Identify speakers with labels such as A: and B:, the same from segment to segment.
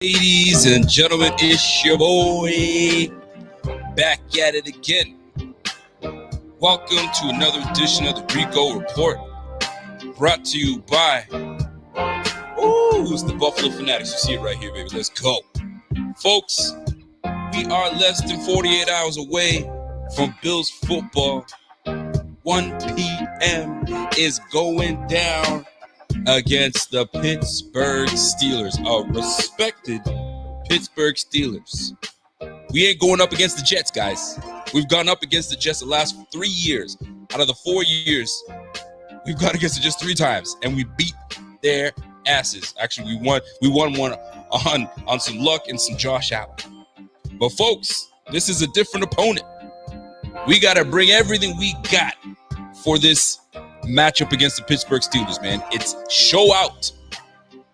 A: Ladies and gentlemen, it's your boy back at it again. Welcome to another edition of the Rico Report, brought to you by the Buffalo Fanatics. You see it right here, baby. Let's go. Folks, we are less than 48 hours away from Bills football. 1 p.m. is going down against the Pittsburgh Steelers, a respected Pittsburgh Steelers. We ain't going up against the Jets, guys. We've gone up against the Jets the last 3 years. Out of the 4 years, we've gone against the Jets 3 times, and we beat their asses. Actually, we won one on some luck and some Josh Allen. But folks, this is a different opponent. We got to bring everything we got for this matchup against the Pittsburgh Steelers, man. It's show out.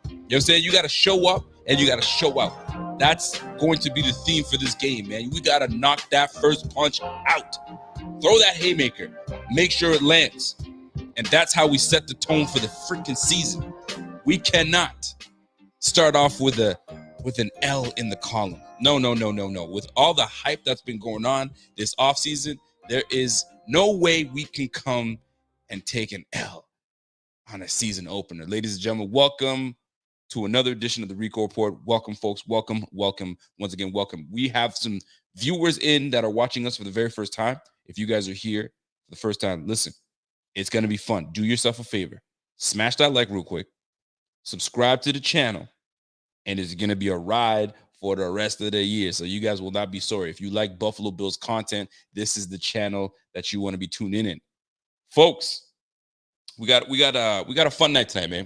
A: You know what I'm saying? You got to show up and you got to show out. That's going to be the theme for this game, man. We got to knock that first punch out. Throw that haymaker. Make sure it lands. And that's how we set the tone for the freaking season. We cannot start off with an L in the column. No. With all the hype that's been going on this offseason, there is no way we can come and take an L on a season opener. Ladies and gentlemen, welcome to another edition of the Rico Report. Welcome, folks. Welcome. Once again, welcome. We have some viewers in that are watching us for the very first time. If you guys are here for the first time, listen, it's going to be fun. Do yourself a favor. Smash that like real quick. Subscribe to the channel. And it's going to be a ride for the rest of the year. So you guys will not be sorry. If you like Buffalo Bills content, this is the channel that you want to be tuning in. Folks, we got a fun night tonight, man.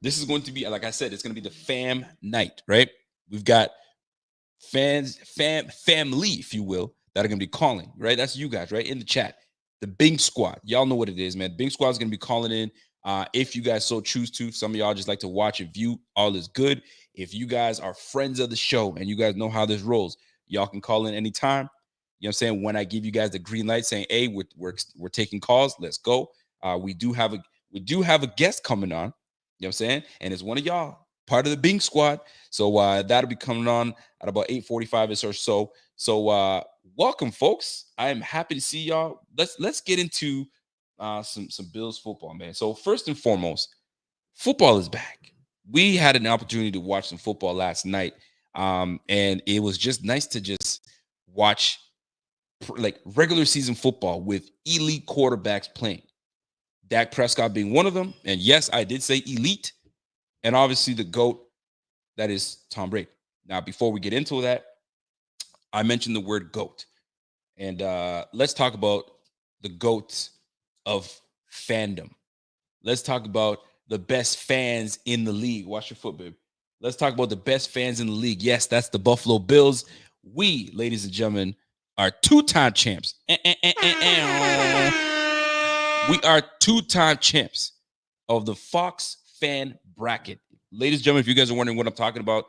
A: This is going to be, like I said, it's going to be the fam night, right? We've got family, if you will, that are going to be calling, right? That's you guys, right? In the chat. The Bing Squad. Y'all know what it is, man. Bing Squad is going to be calling in if you guys so choose to. Some of y'all just like to watch and view. All is good. If you guys are friends of the show and you guys know how this rolls, y'all can call in anytime. You know what I'm saying? When I give you guys the green light saying, hey, we're taking calls, let's go. We do have a guest coming on, you know what I'm saying? And it's one of y'all, part of the Bing Squad. So that'll be coming on at about 8:45 or so. So welcome, folks. I am happy to see y'all. Let's get into some Bills football, man. So first and foremost, football is back. We had an opportunity to watch some football last night. And it was just nice to just watch like regular season football with elite quarterbacks playing. Dak Prescott being one of them. And yes, I did say elite. And obviously the GOAT, that is Tom Brady. Now, before we get into that, I mentioned the word GOAT. And let's talk about the GOAT of fandom. Let's talk about the best fans in the league. Watch your foot, babe. Let's talk about the best fans in the league. Yes, that's the Buffalo Bills. We, ladies and gentlemen, are two-time champs. We are two-time champs of the Fox fan bracket. Ladies and gentlemen, if you guys are wondering what I'm talking about,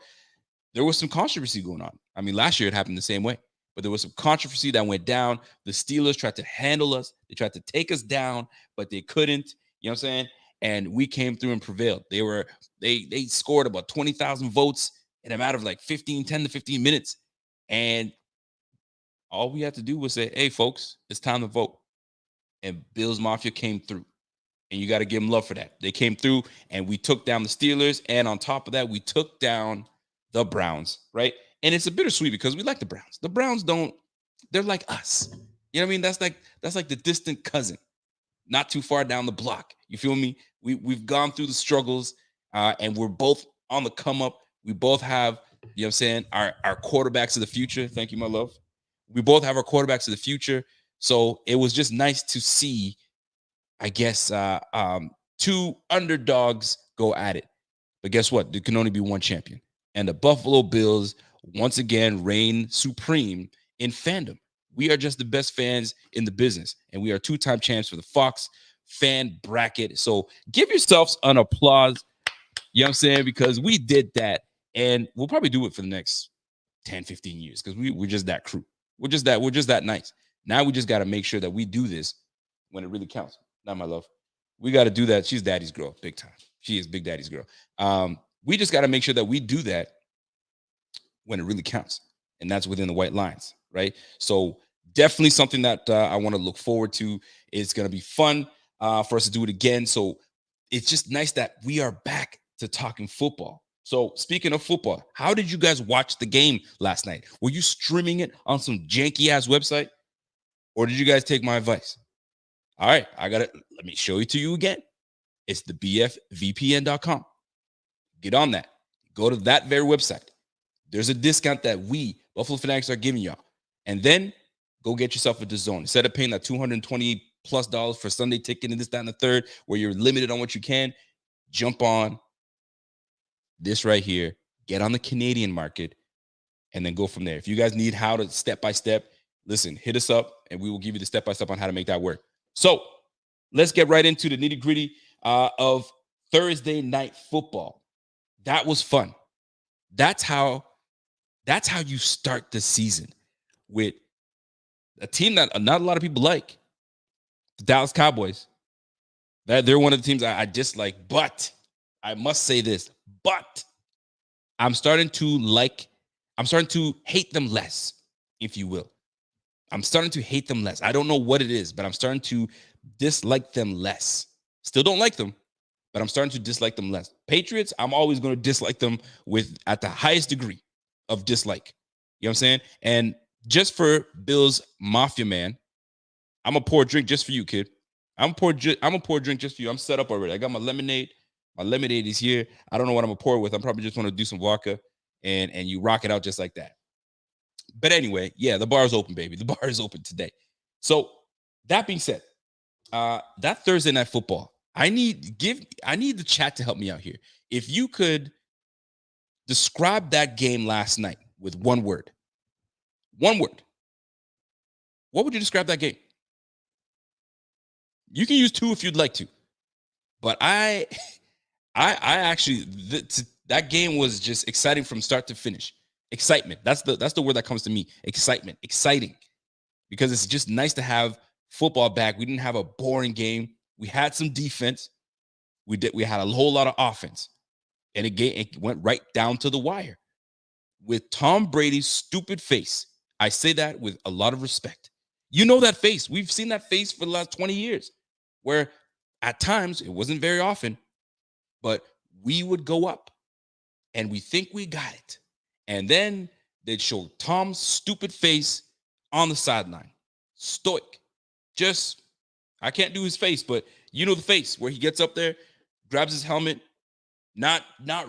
A: there was some controversy going on. I mean, last year it happened the same way, but there was some controversy that went down. The Steelers tried to handle us. They tried to take us down, but they couldn't. You know what I'm saying? And we came through and prevailed. They scored about 20,000 votes in a matter of like 10 to 15 minutes. And all we had to do was say, hey, folks, it's time to vote. And Bills Mafia came through. And you got to give them love for that. They came through and we took down the Steelers. And on top of that, we took down the Browns, right? And it's a bittersweet because we like the Browns. The Browns they're like us. You know what I mean? That's like the distant cousin, not too far down the block. You feel me? We've gone through the struggles and we're both on the come up. We both have, you know what I'm saying, our quarterbacks of the future. Thank you, my love. We both have our quarterbacks of the future. So it was just nice to see, I guess, two underdogs go at it. But guess what? There can only be one champion. And the Buffalo Bills, once again, reign supreme in fandom. We are just the best fans in the business. And we are two-time champs for the Fox fan bracket. So give yourselves an applause, you know what I'm saying? Because we did that. And we'll probably do it for the next 10, 15 years because we're just that crew. We're just that nice. Now we just got to make sure that we do this when it really counts. Not my love. We got to do that. She's daddy's girl, big time. She is Big Daddy's girl. We just got to make sure that we do that when it really counts, and that's within the white lines, right? So definitely something that I want to look forward to. It's going to be fun for us to do it again. So it's just nice that we are back to talking football. So speaking of football, how did you guys watch the game last night? Were you streaming it on some janky ass website, or did you guys take my advice? All right, let me show it to you again. It's the bfvpn.com. Get on that. Go to that very website. There's a discount that we, Buffalo Fanatics, are giving y'all. And then go get yourself a DAZN. Instead of paying that $220+ for Sunday ticket and this, that, and the third, where you're limited on what you can, jump on this right here. Get on the Canadian market, and then go from there. If you guys need how to step-by-step, listen, hit us up, and we will give you the step-by-step on how to make that work. So let's get right into the nitty-gritty of Thursday night football. That was fun. That's how you start the season, with a team that not a lot of people like, the Dallas Cowboys. They're one of the teams I dislike, but I must say this, but I'm starting to hate them less, if you will. I'm starting to hate them less. I don't know what it is, but I'm starting to dislike them less. Still don't like them, but I'm starting to dislike them less. Patriots, I'm always going to dislike them at the highest degree of dislike. You know what I'm saying? And just for Bill's Mafia man, I'm gonna pour a drink just for you, kid. I'm gonna pour a drink just for you. I'm set up already. I got my lemonade. My lemonade is here. I don't know what I'm gonna pour with. I'm probably just want to do some vodka, and you rock it out just like that. But anyway, yeah, the bar is open, baby. The bar is open today. So that being said, that Thursday night football, I need the chat to help me out here. If you could describe that game last night with one word, what would you describe that game? You can use two if you'd like to, but I actually that game was just exciting from start to finish. Excitement. That's the word that comes to me. Excitement. Exciting. Because it's just nice to have football back. We didn't have a boring game. We had some defense. We had a whole lot of offense. And it went right down to the wire. With Tom Brady's stupid face. I say that with a lot of respect. You know that face. We've seen that face for the last 20 years, where at times, it wasn't very often, but we would go up and we think we got it. And then they'd show Tom's stupid face on the sideline. Stoic. Just, I can't do his face, but you know the face where he gets up there, grabs his helmet, not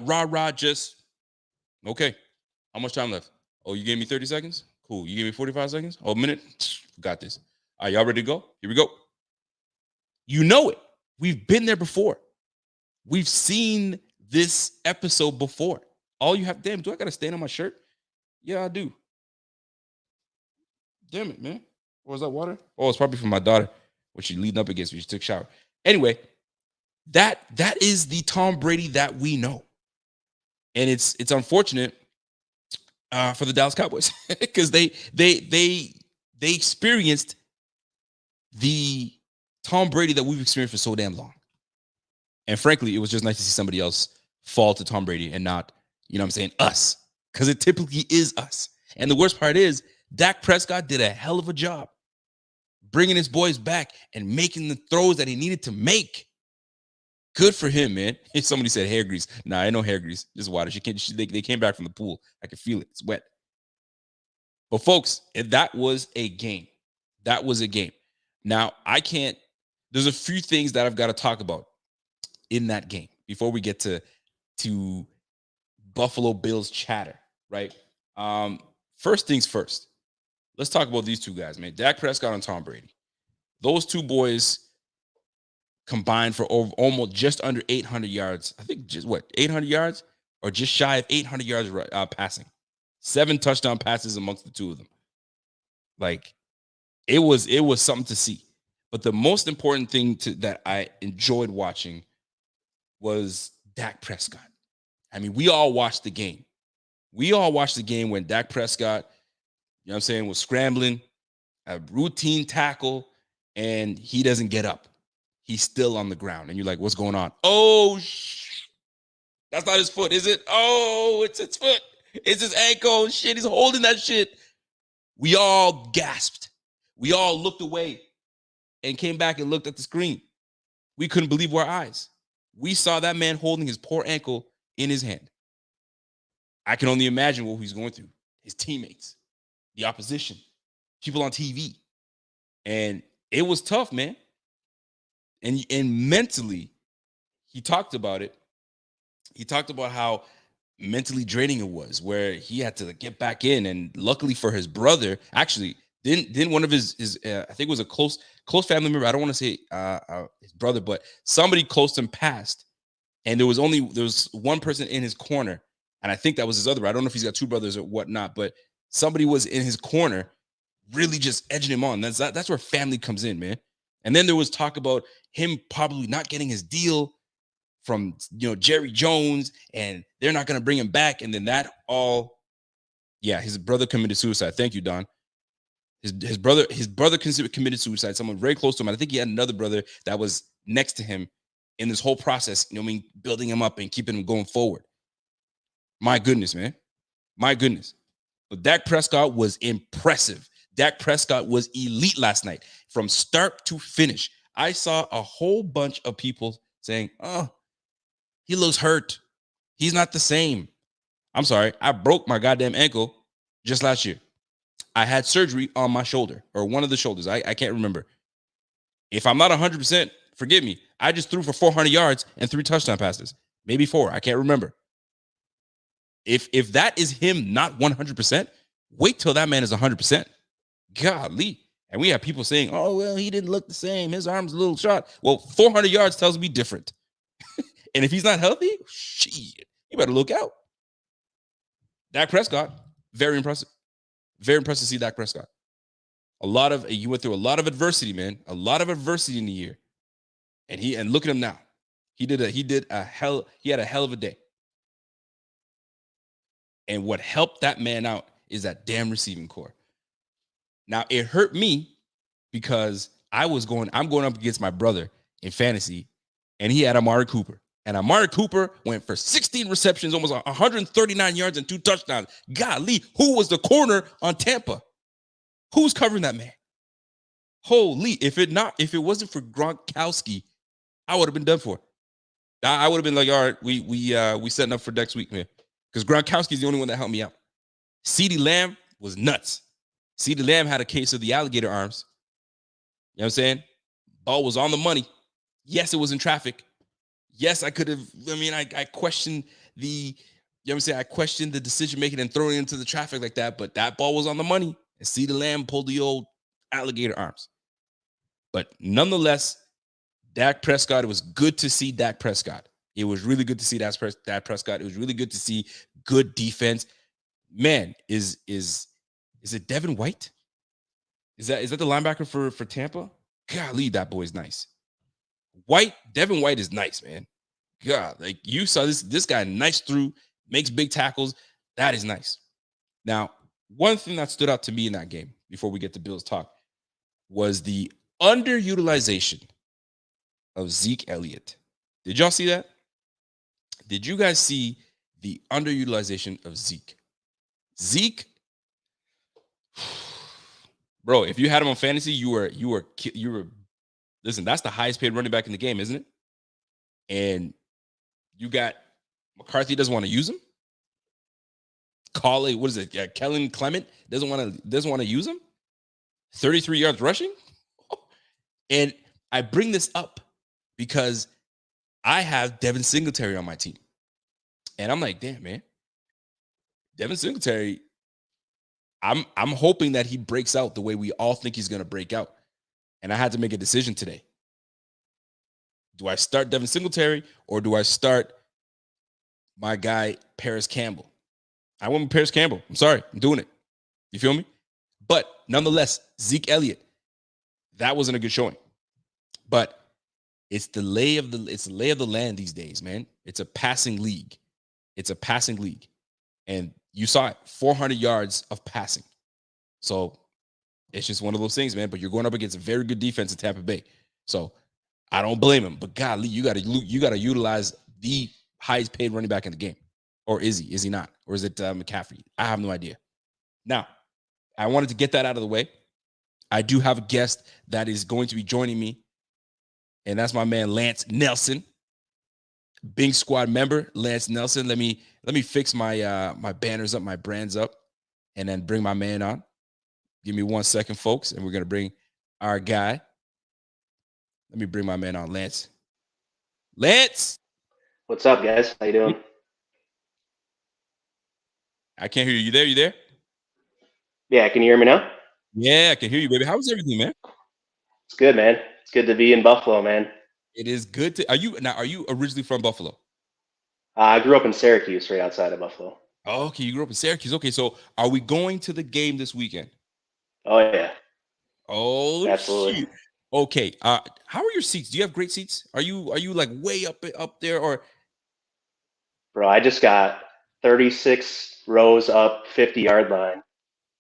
A: rah-rah, just, okay, how much time left? Oh, you gave me 30 seconds? Cool. You gave me 45 seconds? Oh, a minute? Got this. Are y'all ready to go? Here we go. You know it. We've been there before. We've seen this episode before. All you have, damn, do I got a stain on my shirt? Yeah, I do. Damn it, man. Or is that water? Oh, it's probably from my daughter, what she leading up against me. She took a shower. Anyway, that is the Tom Brady that we know. And it's unfortunate for the Dallas Cowboys because they experienced the Tom Brady that we've experienced for so damn long. And frankly, it was just nice to see somebody else fall to Tom Brady and not, you know what I'm saying, us. Because it typically is us. And the worst part is, Dak Prescott did a hell of a job bringing his boys back and making the throws that he needed to make. Good for him, man. If somebody said hair grease. Nah, I know hair grease. This is water. They came back from the pool. I can feel it. It's wet. But folks, that was a game. That was a game. Now, there's a few things that I've got to talk about in that game before we get to Buffalo Bills chatter, right? First things first. Let's talk about these two guys, man. Dak Prescott and Tom Brady. Those two boys combined for almost just under 800 yards. I think 800 yards or just shy of 800 yards passing. 7 touchdown passes amongst the two of them. Like, it was something to see. But the most important thing that I enjoyed watching was Dak Prescott. I mean, we all watched the game. We all watched the game when Dak Prescott, you know what I'm saying, was scrambling, a routine tackle, and he doesn't get up. He's still on the ground. And you're like, what's going on? Oh, that's not his foot, is it? Oh, it's its foot. It's his ankle. Shit, he's holding that shit. We all gasped. We all looked away and came back and looked at the screen. We couldn't believe our eyes. We saw that man holding his poor ankle in his hand. I can only imagine what he's going through. His teammates, the opposition, people on TV. And it was tough, man. And mentally, he talked about it. He talked about how mentally draining it was, where he had to get back in. And luckily for his brother, actually, didn't one of his I think it was a close family member. I don't want to say his brother, but somebody close to him passed. And there was one person in his corner. And I think that was his other. I don't know if he's got two brothers or whatnot, but somebody was in his corner, really just edging him on. That's where family comes in, man. And then there was talk about him probably not getting his deal from Jerry Jones, and they're not going to bring him back. And then his brother committed suicide. Thank you, Don. His brother committed suicide. Someone very close to him. I think he had another brother that was next to him in this whole process. Building him up and keeping him going forward. My goodness, man. My goodness. But Dak Prescott was impressive. Dak Prescott was elite last night from start to finish. I saw a whole bunch of people saying, "Oh, he looks hurt. He's not the same." I'm sorry. I broke my goddamn ankle just last year. I had surgery on my shoulder, or one of the shoulders. I can't remember. If I'm not 100%, forgive me. I just threw for 400 yards and 3 touchdown passes. Maybe 4. I can't remember. If that is him not 100%, wait till that man is 100%. Golly. And we have people saying, "Oh, well, he didn't look the same. His arm's a little short." Well, 400 yards tells me different. And if he's not healthy, shit, you better look out. Dak Prescott, very impressive. Very impressive to see Dak Prescott. You went through a lot of adversity, man. A lot of adversity in the year. And look at him now. He had a hell of a day. And what helped that man out is that damn receiving core. Now, it hurt me because I'm going up against my brother in fantasy, and he had Amari Cooper. And Amari Cooper went for 16 receptions, almost 139 yards and 2 touchdowns. Golly, who was the corner on Tampa? Who's covering that man? Holy, if it wasn't for Gronkowski, I would have been done for. I would have been like, all right, we setting up for next week, man. Because Gronkowski's the only one that helped me out. CeeDee Lamb was nuts. CeeDee Lamb had a case of the alligator arms. You know what I'm saying? Ball was on the money. Yes, it was in traffic. Yes, I could have. I questioned I questioned the decision making and throwing it into the traffic like that, but that ball was on the money. And CeeDee Lamb pulled the old alligator arms. But nonetheless, Dak Prescott, it was good to see Dak Prescott. It was really good to see Dak Prescott. It was really good to see good defense. Man, is it Devin White? Is that the linebacker for Tampa? Golly, that boy's nice. Devin White is nice, man. God, like you saw this guy nice through, makes big tackles. That is nice. Now, one thing that stood out to me in that game, before we get to Bills talk, was the underutilization of Zeke Elliott. Did y'all see that? Did you guys see the underutilization of Zeke? Zeke, bro, if you had him on fantasy, you were listen, that's the highest paid running back in the game, isn't it? And you got McCarthy doesn't want to use him. Kellen Clement doesn't want to use him. 33 yards rushing. And I bring this up because I have Devin Singletary on my team. And I'm like, damn, man. Devin Singletary, I'm hoping that he breaks out the way we all think he's going to break out. And I had to make a decision today. Do I start Devin Singletary or do I start my guy, Paris Campbell? I went with Paris Campbell. I'm sorry. I'm doing it. You feel me? But nonetheless, Zeke Elliott, that wasn't a good showing. But it's the lay of the land these days, man. It's a passing league. And you saw it, 400 yards of passing. So it's just one of those things, man. But you're going up against a very good defense in Tampa Bay. So I don't blame him. But golly, you got to utilize the highest paid running back in the game. Or is he? Is he not? Or is it McCaffrey? I have no idea. Now, I wanted to get that out of the way. I do have a guest that is going to be joining me, and that's my man Lance Nelson, Bing Squad member Lance Nelson. Let me fix my my banners up, my brands up, and then bring my man on. Give me 1 second, folks, and we're gonna bring our guy. Let me bring my man on, Lance. Lance,
B: what's up, guys? How you doing?
A: I can't hear you. You there? You there?
B: Yeah, can you hear me now?
A: Yeah, I can hear you, baby. How's everything, man?
B: It's good, man. It's good to be in Buffalo, man.
A: It is good to. Are you originally from Buffalo?
B: I grew up in Syracuse, right outside of Buffalo.
A: Oh, okay, you grew up in Syracuse. Okay, so are we going to the game this weekend?
B: Oh yeah,
A: Oh
B: absolutely.
A: shoot. Okay. How are your seats? Do you have great seats? Are you like way up there or
B: Bro, I just got 36 rows up, 50-yard line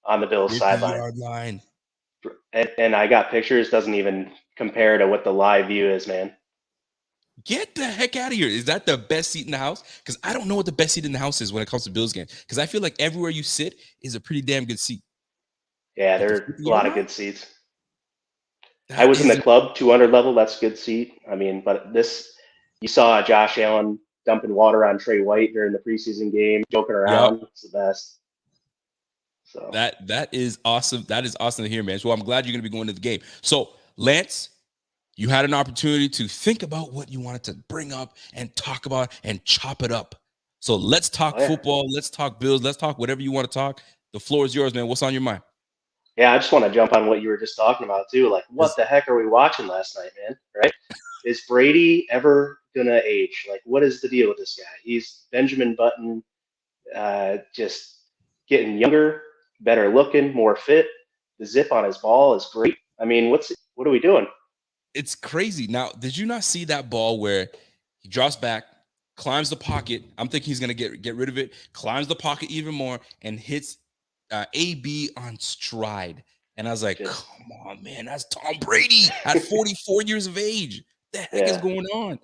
B: on the Bills
A: 50
B: sideline,
A: yard line?
B: and I got pictures. Doesn't even compare to what the live view is, man.
A: Get the heck out of here. Is that the best seat in the house? Because I don't know what the best seat in the house is when it comes to Bills games. Because I feel like everywhere you sit is a pretty damn good seat.
B: Yeah,
A: But the
B: there are
A: 50
B: a
A: yard
B: lot of
A: line?
B: good seats. I
A: That
B: was in the
A: is
B: club 200 level. That's a good seat. I mean, but this, you saw Josh Allen dumping water on Trey White during the preseason game, joking
A: yep.
B: around. It's the best. So
A: That is awesome. That is awesome to hear, man. So I'm glad you're gonna be going to the game. So Lance, you had an opportunity to think about what you wanted to bring up and talk about and chop it up. So let's talk
B: oh, yeah.
A: football. Let's talk Bills. Let's talk whatever you want to talk. The floor is yours, man. What's on your mind?
B: Yeah, I just want to jump on what you were just talking about too. Like, what
A: Yes.
B: the heck are we watching last night, man? Right? Is Brady ever gonna age? Like, what is the deal with this guy? He's Benjamin Button, just getting younger, better looking, more fit. The zip on his ball is great. I mean, what are we doing?
A: It's crazy. Now, did you not see that ball where he drops back, climbs the pocket? I'm thinking he's gonna get rid of it, climbs the pocket even more, and hits AB on stride. And I was like,
B: Just
A: come on, man, that's Tom Brady at 44 years of age. What the heck is
B: yeah,
A: going on?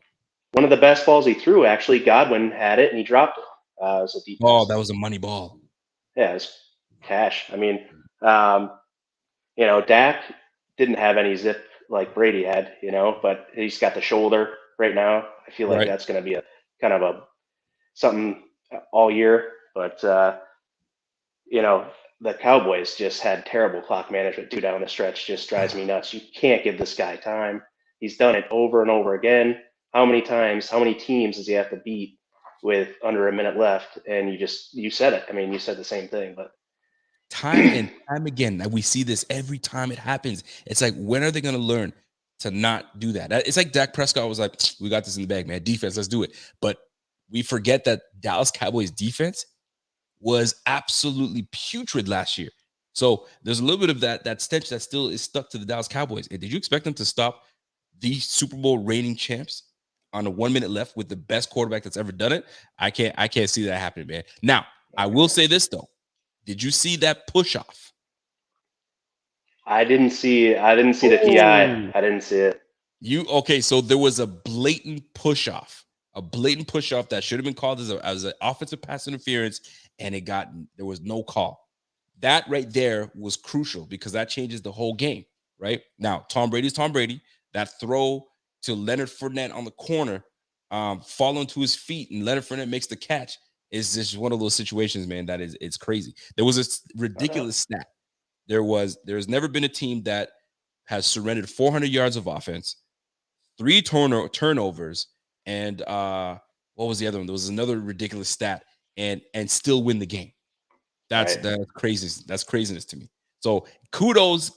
B: one of the best balls he threw. Actually, Godwin had it and he dropped it. It was a deep
A: Oh,
B: pass.
A: that was a money ball.
B: Yeah, it was cash. I mean, um, Dak didn't have any zip like Brady had, but he's got the shoulder right now. I feel like
A: Right.
B: that's going to be a kind of a something all year. But you know, the Cowboys just had terrible clock management too down the stretch. Just drives me nuts. You can't give this guy time. He's done it over and over again. How many times? How many teams does he have to beat with under a minute left? And you said it. I mean, you said the same thing, but
A: Time and time again, we see this every time it happens. It's like, when are they going to learn to not do that? It's like Dak Prescott was like, we got this in the bag, man. Defense, let's do it. But we forget that Dallas Cowboys defense was absolutely putrid last year. So there's a little bit of that stench that still is stuck to the Dallas Cowboys. And did you expect them to stop the Super Bowl reigning champs on a 1 minute left with the best quarterback that's ever done it? I can't see that happening, man. Now, I will say this though. Did you see that push off?
B: I didn't see the PI.
A: Oh,
B: I didn't see it.
A: okay? So there was a blatant push off that should have been called as an offensive pass interference, and there was no call. That right there was crucial because that changes the whole game. Right now, Tom Brady's Tom Brady. That throw to Leonard Fournette on the corner, falling to his feet, and Leonard Fournette makes the catch. Is just one of those situations, man. It's crazy. There was a
B: I know.
A: ridiculous stat. There's never been a team that has surrendered 400 yards of offense, three turnovers, and what was the other one? There was another ridiculous stat, and still win the game. That's
B: Right.
A: that's crazy. That's craziness to me. So kudos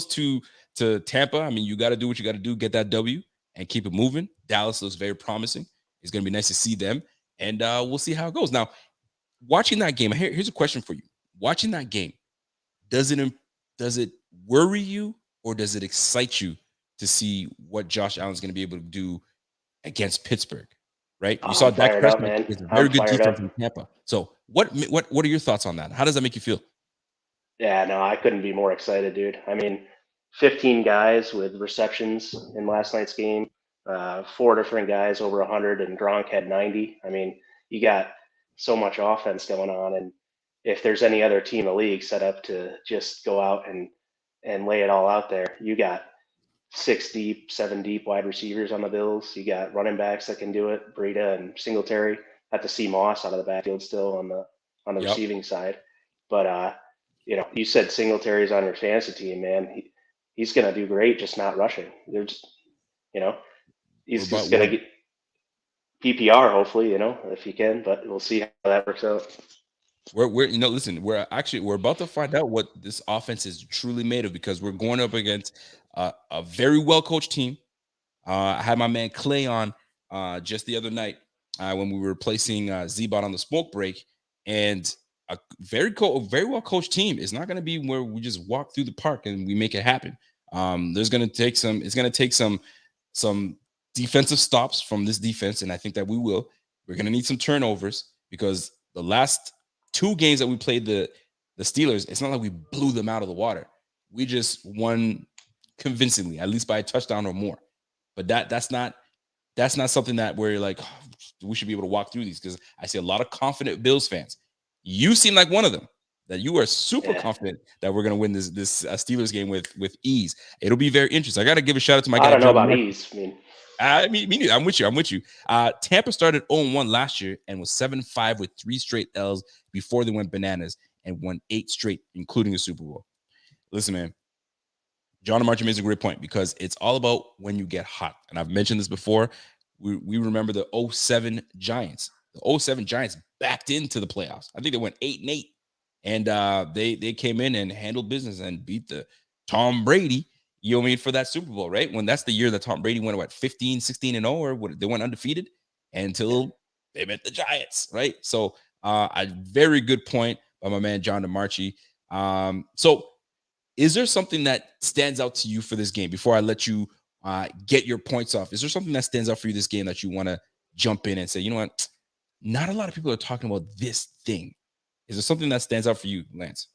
A: to Tampa. I mean, you got to do what you got to do, get that W, and keep it moving. Dallas looks very promising. It's going to be nice to see them, and we'll see how it goes. Now, watching that game, here's a question for you. Watching that game, does it does it worry you or does it excite you to see what Josh Allen's going to be able to do against Pittsburgh? Right? You
B: Oh,
A: saw
B: I'm
A: Dak
B: fired up,
A: Prescott
B: man.
A: is a
B: I'm
A: very good
B: fired
A: defense
B: up.
A: in Tampa. So what are your thoughts on that? How does that make you feel?
B: Yeah, no, I couldn't be more excited, dude. I mean, 15 guys with receptions in last night's game, four different guys over 100, and Gronk had 90. I mean, you got so much offense going on, and if there's any other team in the league set up to just go out and lay it all out there, you got 6 deep, 7 deep wide receivers on the Bills. You got running backs that can do it, Breida and Singletary. Have to see Moss out of the backfield still on the
A: Yep.
B: receiving side. But you said Singletary's on your fantasy team, man. He's gonna do great, just not rushing. They're just, he's just gonna get PPR hopefully, if he can. But we'll see how that works out.
A: Listen, we're about to find out what this offense is truly made of, because we're going up against a very well coached team. I had my man Clay on just the other night when we were replacing Z-Bot on the smoke break, and a very well coached team is not going to be where we just walk through the park and we make it happen. It's going to take some defensive stops from this defense, and I think that we will. We're going to need some turnovers, because the last 2 games that we played the Steelers, it's not like we blew them out of the water. We just won convincingly, at least by a touchdown or more. But that's not something that we're like, we should be able to walk through these, because I see a lot of confident Bills fans. You seem like one of them, that you are super confident that we're going to win this Steelers game with ease. It'll be very interesting. I got to give a shout out to my guy.
B: I don't know about ease.
A: Me neither. I'm with you. Tampa started 0-1 last year and was 7-5 with 3 straight L's before they went bananas and won 8 straight, including the Super Bowl. Listen, man, John DeMarchi makes a great point, because it's all about when you get hot. And I've mentioned this before. We remember the 07 Giants. The 07 Giants backed into the playoffs. I think they went 8-8, and they came in and handled business and beat the Tom Brady, for that Super Bowl, right? When that's the year that Tom Brady went 15-16-0, or they went undefeated until they met the Giants, right? So a very good point by my man John DeMarchi. So is there something that stands out to you for this game before I let you get your points off? Is there something that stands out for you this game that you want to jump in and say, you know what, not a lot of people are talking about this thing? Is there something that stands out for you, Lance?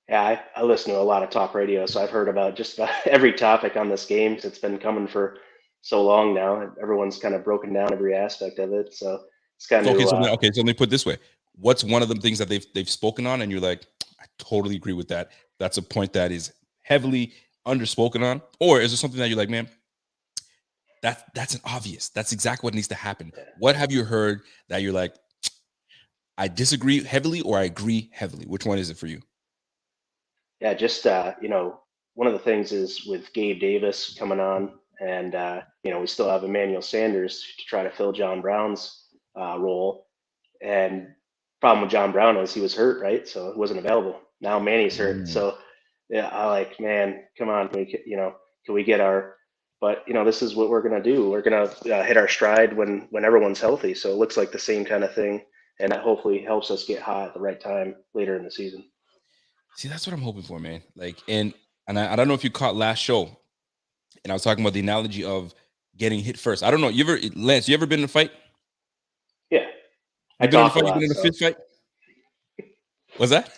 B: Yeah, I listen to a lot of talk radio, so I've heard about just about every topic on this game. It's been coming for so long now. Everyone's kind of broken down every aspect of it, so it's kind of
A: so let me put it this way: what's one of the things that they've spoken on, and you're like, I totally agree with that. That's a point that is heavily underspoken on, or is there something that you're like, man, that's an obvious. That's exactly what needs to happen. Yeah. What have you heard that you're like, I disagree heavily or I agree heavily? Which one is it for you?
B: Yeah, just one of the things is with Gabe Davis coming on, and we still have Emmanuel Sanders to try to fill John Brown's role. And problem with John Brown is he was hurt, right? So it wasn't available. Now Manny's hurt. So yeah, I like, man, come on, can we get our? But this is what we're gonna do. We're gonna hit our stride when everyone's healthy. So it looks like the same kind of thing, and that hopefully helps us get hot at the right time later in the season.
A: See, that's what I'm hoping for, man. Like, and I don't know if you caught last show, and I was talking about the analogy of getting hit first. I don't know. Lance, you ever been in a fight?
B: Yeah.
A: You've been in a fight? You've been in a fist fight? What's that?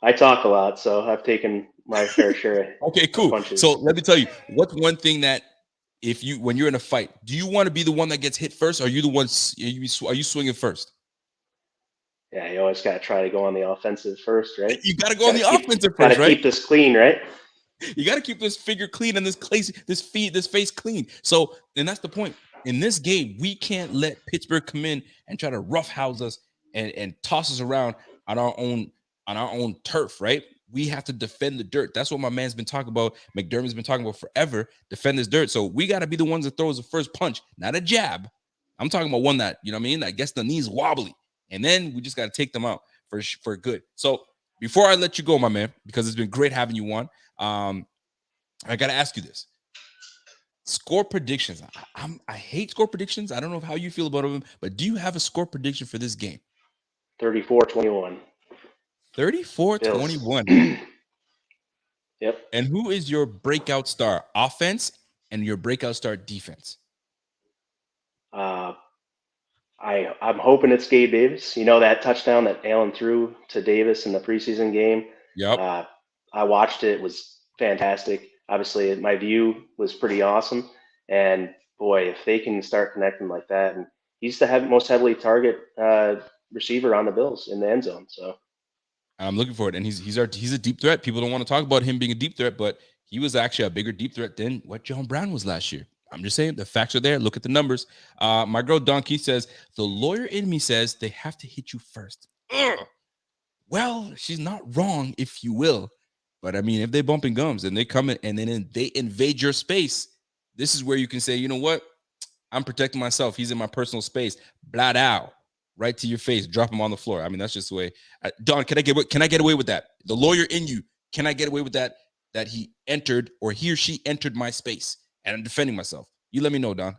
B: I talk a lot, so I've taken my fair share.
A: Okay, cool.
B: Punches.
A: So let me tell you, what's one thing that when you're in a fight, do you want to be the one that gets hit first, or are you the one? Are you swinging first?
B: Yeah, you always got to try to go on the offensive first, right?
A: You got to go on the offensive first, right?
B: Got to keep this clean, right?
A: You got to keep this figure clean and this face clean. So, and that's the point. In this game, we can't let Pittsburgh come in and try to roughhouse us and toss us around on our own turf, right? We have to defend the dirt. That's what my man's been talking about. McDermott's been talking about forever. Defend this dirt. So we got to be the ones that throws the first punch, not a jab. I'm talking about one that, that gets the knees wobbly. And then we just got to take them out for good. So before I let you go, my man, because it's been great having you on, I got to ask you this. Score predictions. I hate score predictions. I don't know how you feel about them, but do you have a score prediction for this game?
B: 34-21.
A: 34-21.
B: Yep.
A: And who is your breakout star offense and your breakout star defense?
B: I'm hoping it's Gabe Davis. That touchdown that Allen threw to Davis in the preseason game.
A: Yep.
B: I watched it. It was fantastic. Obviously, my view was pretty awesome. And boy, if they can start connecting like that, and he's the most heavily target receiver on the Bills in the end zone. So
A: I'm looking for it, and he's a deep threat. People don't want to talk about him being a deep threat, but he was actually a bigger deep threat than what John Brown was last year. I'm just saying the facts are there. Look at the numbers. My girl Donkey says the lawyer in me says they have to hit you first. Ugh. Well, she's not wrong, if you will. But I mean, if they bumping gums and they come in and then they invade your space, this is where you can say, you know what? I'm protecting myself. He's in my personal space. Blah, ow. Right to your face. Drop him on the floor. I mean, that's just the way. Don, can I get away with that? The lawyer in you, can I get away with that? That he entered or he or she entered my space and I'm defending myself. You let me know, Don.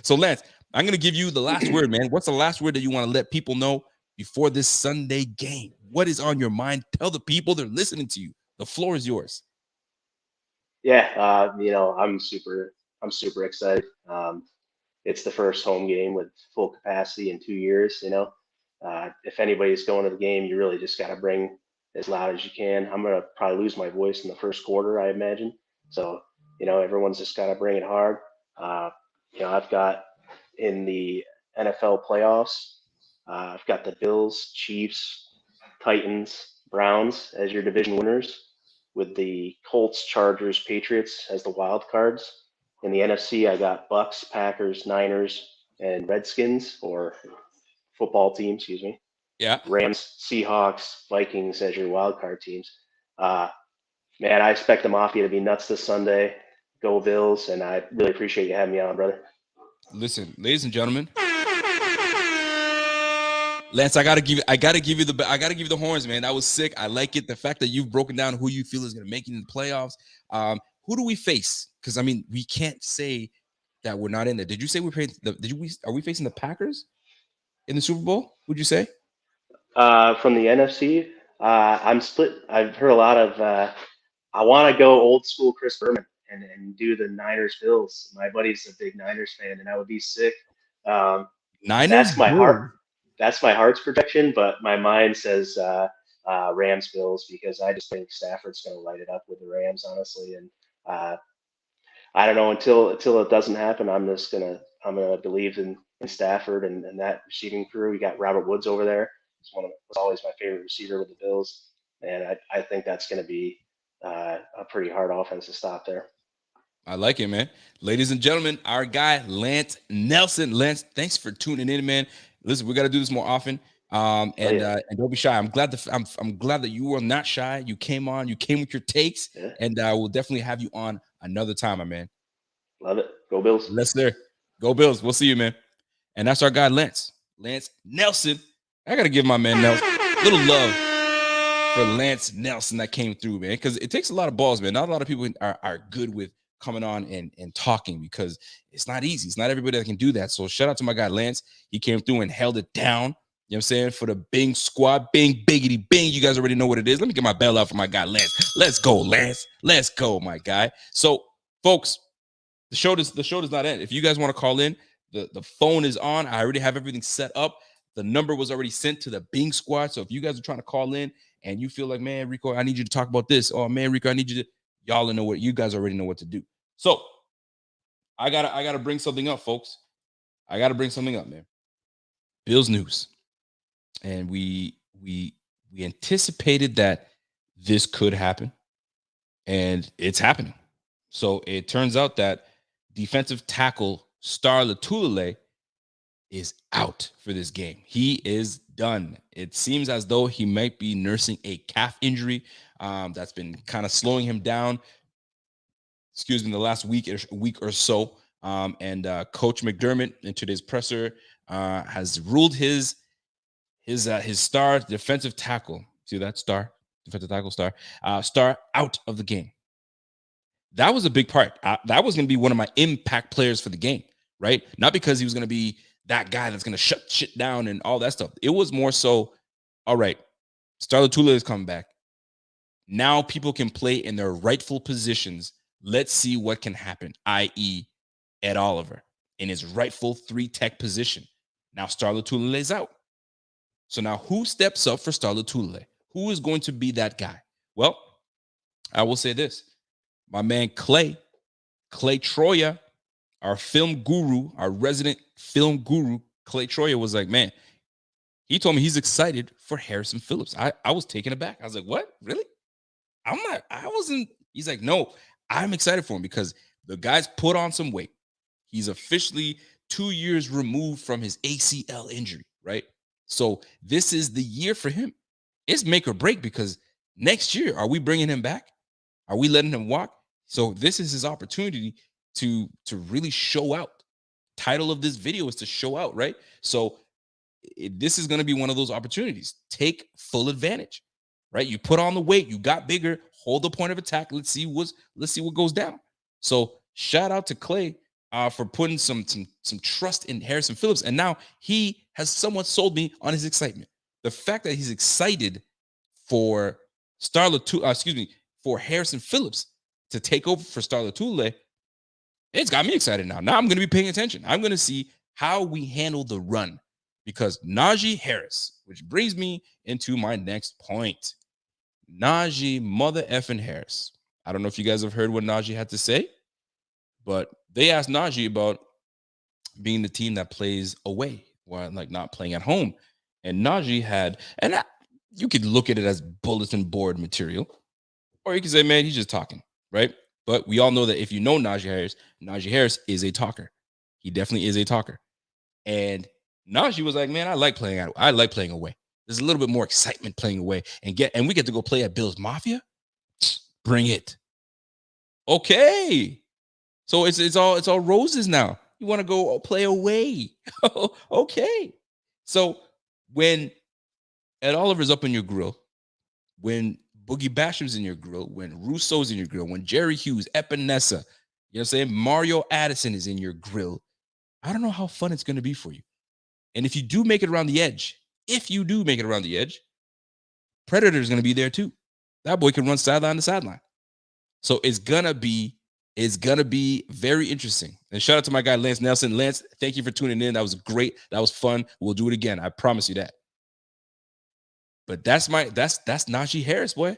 A: So, Lance, I'm going to give you the last word, man. What's the last word that you want to let people know before this Sunday game? What is on your mind? Tell the people they're listening to you. The floor is yours.
B: Yeah, I'm super excited. It's the first home game with full capacity in 2 years. If anybody's going to the game, you really just got to bring as loud as you can. I'm gonna probably lose my voice in the first quarter, I imagine. So everyone's just got to bring it hard. I've got in the NFL playoffs, I've got the Bills, Chiefs, Titans, Browns as your division winners, with the Colts, Chargers, Patriots as the wild cards. In the NFC, I got Bucks, Packers, Niners, and Redskins, or football team, excuse me.
A: Yeah.
B: Rams, Seahawks, Vikings as your wild card teams. Man, I expect the Mafia to be nuts this Sunday. Go Bills, and I really appreciate you having me on, brother.
A: Listen, ladies and gentlemen, Lance, I gotta give you the horns, man. That was sick. I like it. The fact that you've broken down who you feel is gonna make it in the playoffs. Who do we face? Because I mean, we can't say that we're not in there. Did you say are we facing the Packers in the Super Bowl? Would you say?
B: From the NFC, I'm split. I've heard a lot of. I want to go old school Chris Berman and do the Niners Bills. My buddy's a big Niners fan, and that would be sick.
A: Niners.
B: That's my heart. That's my heart's projection, but my mind says Rams Bills, because I just think Stafford's going to light it up with the Rams, honestly. And I don't know, until it doesn't happen, I'm gonna believe in Stafford and that receiving crew. We got Robert Woods over there. Was always my favorite receiver with the Bills, and I think that's going to be a pretty hard offense to stop there.
A: I like it, man. Ladies and gentlemen, our guy Lance Nelson. Lance, thanks for tuning in, man. Listen, we got to do this more often. And don't be shy. I'm glad that you were not shy. You came on. You came with your takes, and we'll definitely have you on another time, my man.
B: Love it. Go Bills.
A: Let's there. Go Bills. We'll see you, man. And that's our guy Lance Nelson. I gotta give my man Nelson a little love for Lance Nelson that came through, man, because it takes a lot of balls, man. Not a lot of people are good with coming on and talking, because it's not easy. It's not everybody that can do that. So shout out to my guy Lance. He came through and held it down. You know what I'm saying? For the Bing squad. Bing, biggity, bing. You guys already know what it is. Let me get my bell out for my guy Lance. Let's go, Lance. Let's go, my guy. So, folks, the show does not end. If you guys want to call in, the phone is on. I already have everything set up. The number was already sent to the Bing squad. So if you guys are trying to call in and you feel like, man, Rico, I need you to talk about this. Oh, man, Rico, I need you to, y'all know what, you guys already know what to do. So I gotta bring something up, folks. I gotta bring something up, man. Bills news. And we anticipated that this could happen, and it's happening. So it turns out that defensive tackle Star Lotulelei is out for this game. He is done. It seems as though he might be nursing a calf injury that's been kind of slowing him down. Excuse me, the last week or so. And Coach McDermott in today's presser has ruled his star defensive tackle. See that star defensive tackle star out of the game. That was a big part. That was going to be one of my impact players for the game, right? Not because he was going to be that guy that's going to shut shit down and all that stuff. It was more so, all right, Star Lotulelei is coming back. Now people can play in their rightful positions. Let's see what can happen, i.e. Ed Oliver in his rightful 3-tech position. Now Star Lotulelei is out. So now who steps up for Star Lotulelei? Who is going to be that guy? Well, I will say this. My man Clay Troya, our film guru, our resident film guru, Clay Troya was like, man, He told me he's excited for Harrison Phillips. I was taken aback. I was like, what? Really? I wasn't. He's like, no, I'm excited for him because the guy's put on some weight. He's officially 2 years removed from his ACL injury, right? So this is the year for him. It's make or break because next year, are we bringing him back? Are we letting him walk? So this is his opportunity to really show out. Title of this video is to show out, right? So this is going to be one of those opportunities. Take full advantage, right? You put on the weight, you got bigger, hold the point of attack. Let's see what goes down. So shout out to Clay for putting some trust in Harrison Phillips, and now he has somewhat sold me on his excitement. The fact that he's excited for for Harrison Phillips to take over for Star Lotulelei, it's got me excited now. Now I'm going to be paying attention. I'm going to see how we handle the run because Najee Harris, which brings me into my next point. Najee mother effing Harris. I don't know if you guys have heard what Najee had to say, but they asked Najee about being the team that plays away while like not playing at home. And Najee had, you could look at it as bulletin board material, or you could say, man, he's just talking, right? But we all know that if you know Najee Harris is a talker. He definitely is a talker. And Najee was like, man, I like playing away. There's a little bit more excitement playing away and we get to go play at Bills Mafia. Bring it. Okay. So it's all roses now. You want to go play away. Okay. So when Ed Oliver's up in your grill, when Boogie Basham's in your grill, when Russo's in your grill, when Jerry Hughes, Epinesa, you know what I'm saying? Mario Addison is in your grill. I don't know how fun it's going to be for you. And if you do make it around the edge, Predator's going to be there too. That boy can run sideline to sideline. So it's going to be very interesting. And shout out to my guy, Lance Nelson. Lance, thank you for tuning in. That was great. That was fun. We'll do it again. I promise you that. But that's Najee Harris, boy.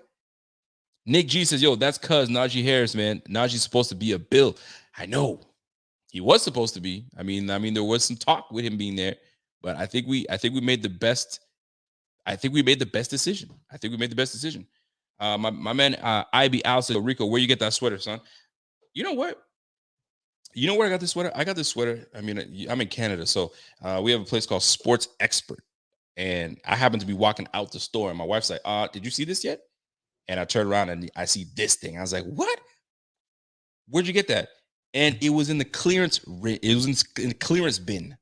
A: Nick G says, yo, that's cuz Najee Harris, man. Najee's supposed to be a Bill. I know. He was supposed to be. I mean, there was some talk with him being there, but I think we made the best. I think we made the best decision. My man, IB Al said, Rico, where you get that sweater, son? You know what? You know where I got this sweater? I got this sweater. I mean, I'm in Canada, so we have a place called Sports Expert. And I happened to be walking out the store, and my wife's like, did you see this yet? And I turned around and I see this thing. I was like, what? Where'd you get that? And it was in the clearance. It was in the clearance bin.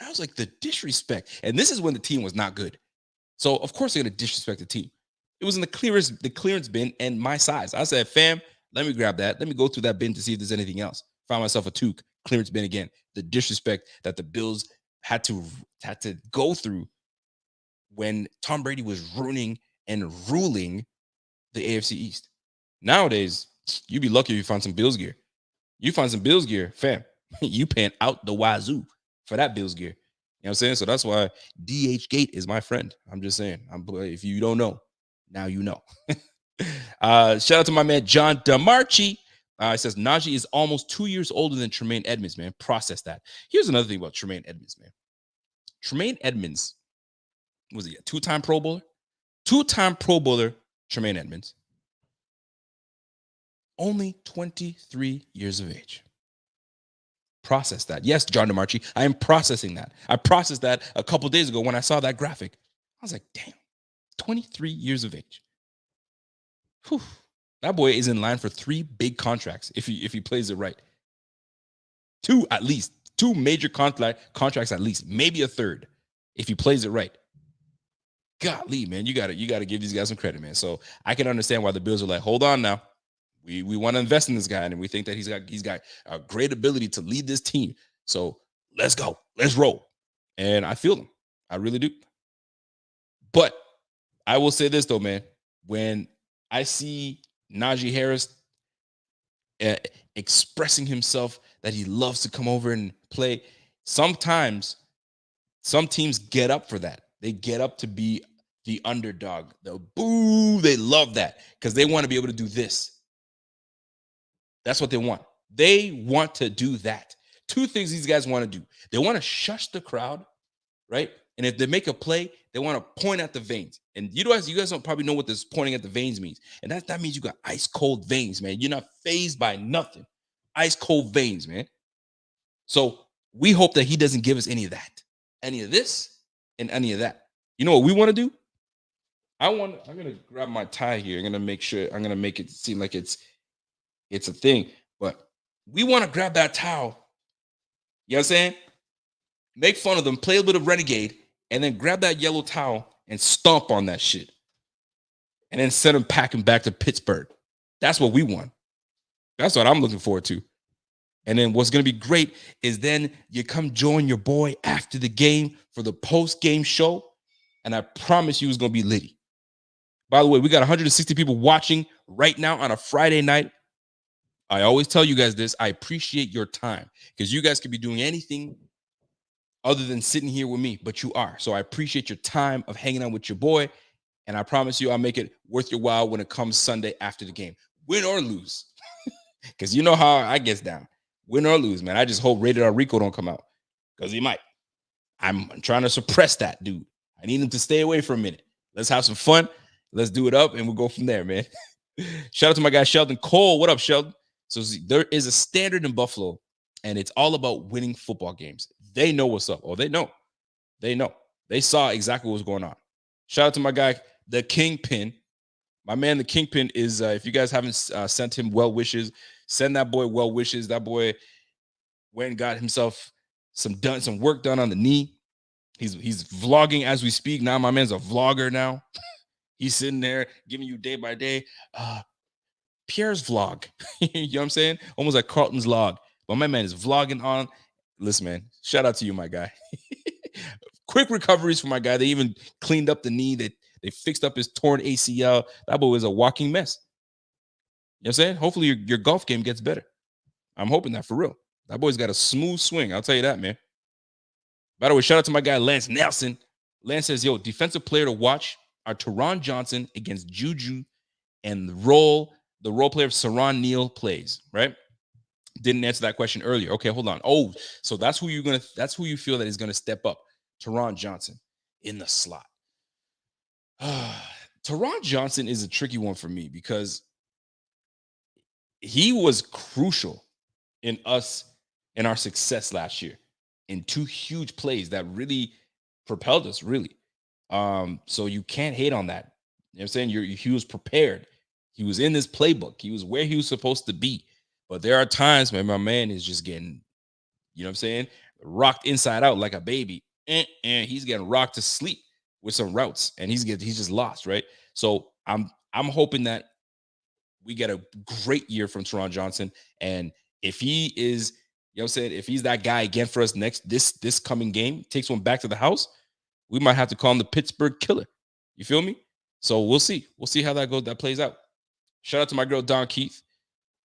A: I was like, the disrespect. And this is when the team was not good. So of course they're gonna disrespect the team. It was in the clearance bin and my size. I said, fam, let me grab that. Let me go through that bin to see if there's anything else. Found myself a toque, clearance bin again. The disrespect that the Bills had to go through when Tom Brady was ruining and ruling the AFC East. Nowadays, you'd be lucky if you find some Bills gear. You find some Bills gear, fam, you paying out the wazoo for that Bills gear. You know what I'm saying? So that's why DH Gate is my friend. I'm just saying. If you don't know, now you know. Shout out to my man, John DeMarchi. It says, Najee is almost 2 years older than Tremaine Edmonds, man. Process that. Here's another thing about Tremaine Edmonds, man. Tremaine Edmonds, was he a two-time Pro Bowler? Two-time Pro Bowler, Tremaine Edmonds. Only 23 years of age. Process that. Yes, John DeMarchi, I am processing that. I processed that a couple days ago when I saw that graphic. I was like, damn, 23 years of age. Whew. That boy is in line for 3 big contracts if he plays it right. 2 at least. 2 major contracts at least. Maybe a third if he plays it right. Golly, man, you gotta give these guys some credit, man. So I can understand why the Bills are like, hold on now. We want to invest in this guy, and we think that he's got a great ability to lead this team. So let's go. Let's roll. And I feel them. I really do. But I will say this, though, man. When I see Najee Harris expressing himself that he loves to come over and play, sometimes some teams get up for that. They get up to be the underdog. The boo, they love that because they want to be able to do this. That's what they want. They want to do that. 2 things these guys want to do. They want to shush the crowd, right? And if they make a play, they want to point at the veins. And you guys don't probably know what this pointing at the veins means. And that means you got ice cold veins, man. You're not fazed by nothing. Ice cold veins, man. So we hope that he doesn't give us any of that, any of this, and any of that. You know what we want to do? I'm gonna grab my tie here. I'm gonna make it seem like it's a thing. But we want to grab that towel. You know what I'm saying? Make fun of them, play a bit of renegade, and then grab that yellow towel and stomp on that shit. And then send them packing back to Pittsburgh. That's what we want. That's what I'm looking forward to. And then what's going to be great is then you come join your boy after the game for the post-game show. And I promise you it's going to be litty. By the way, we got 160 people watching right now on a Friday night. I always tell you guys this. I appreciate your time because you guys could be doing anything other than sitting here with me, but you are. So I appreciate your time of hanging out with your boy. And I promise you I'll make it worth your while when it comes Sunday after the game. Win or lose. Because you know how I gets down. Win or lose, man. I just hope Rated R Rico don't come out. Because he might. I'm trying to suppress that dude. I need him to stay away for a minute. Let's have some fun. Let's do it up, and we'll go from there, man. Shout out to my guy, Sheldon Cole. What up, Sheldon? So there is a standard in Buffalo, and it's all about winning football games. They know what's up. Oh, they know. They know. They saw exactly what was going on. Shout out to my guy, the Kingpin. My man, the Kingpin is, if you guys haven't sent him well wishes, send that boy well wishes. That boy went and got himself some work done on the knee. He's vlogging as we speak. Now my man's a vlogger now. He's sitting there giving you day by day. Pierre's vlog. You know what I'm saying? Almost like Carlton's log. But my man is vlogging on. Listen, man, shout out to you, my guy. Quick recoveries for my guy. They even cleaned up the knee. They fixed up his torn ACL. That boy is a walking mess. You know what I'm saying? Hopefully your golf game gets better. I'm hoping that for real. That boy's got a smooth swing. I'll tell you that, man. By the way, shout out to my guy, Lance Nelson. Lance says, yo, defensive player to watch are Taron Johnson against Juju and the role player of Saron Neal plays, right? Didn't answer that question earlier. Okay, hold on. Oh, so that's who you feel that is going to step up. Taron Johnson in the slot. Taron Johnson is a tricky one for me because he was crucial in our success last year in two huge plays that really propelled us, really. So you can't hate on that. You know what I'm saying? He was prepared. He was in this playbook. He was where he was supposed to be. But there are times when my man is just getting, you know what I'm saying, rocked inside out like a baby. And he's getting rocked to sleep with some routes, and he's just lost, right? So I'm hoping that we get a great year from Taron Johnson. And if he is, you know what I'm saying, if he's that guy again for us this coming game, takes one back to the house, we might have to call him the Pittsburgh Killer. You feel me? So we'll see. We'll see how that plays out. Shout out to my girl, Don Keith.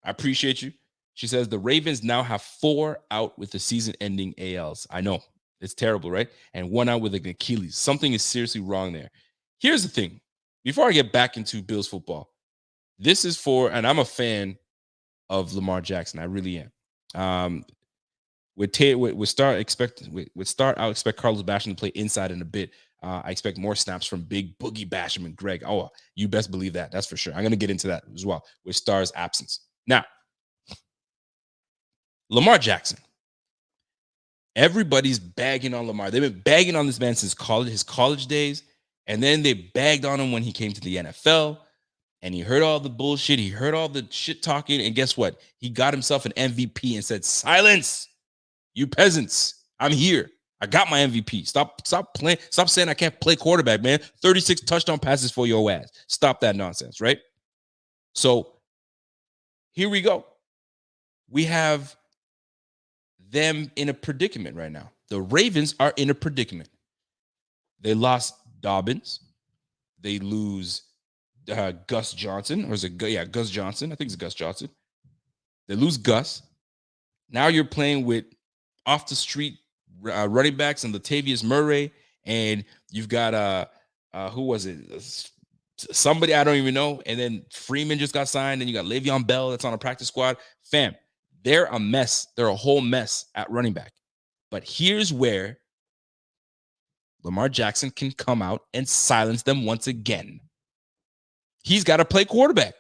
A: I appreciate you. She says the Ravens now have 4 out with the season-ending ALs. I know. It's terrible, right? And 1 out with an Achilles. Something is seriously wrong there. Here's the thing. Before I get back into Bills football, this is and I'm a fan of Lamar Jackson. I really am. With start, I'll expect Carlos Basham to play inside in a bit. I expect more snaps from Big Boogie Basham and Greg. Oh, you best believe that. That's for sure. I'm going to get into that as well with Star's absence. Now, Lamar Jackson. Everybody's bagging on Lamar. They've been bagging on this man since his college days. And then they bagged on him when he came to the NFL. And he heard all the bullshit. He heard all the shit talking. And guess what? He got himself an MVP and said, silence, you peasants. I'm here. I got my MVP. Stop playing. Stop saying I can't play quarterback, man. 36 touchdown passes for your ass. Stop that nonsense, right? So here we go. We have them in a predicament right now. The Ravens are in a predicament. They lost Dobbins. They lose Gus Johnson. Or is it Gus Johnson? I think it's Gus Johnson. They lose Gus. Now you're playing with off the street running backs and Latavius Murray, and you've got who was it? Somebody I don't even know. And then Freeman just got signed, and you got Le'Veon Bell that's on a practice squad. Fam, they're a mess. They're a whole mess at running back. But here's where Lamar Jackson can come out and silence them once again. He's got to play quarterback.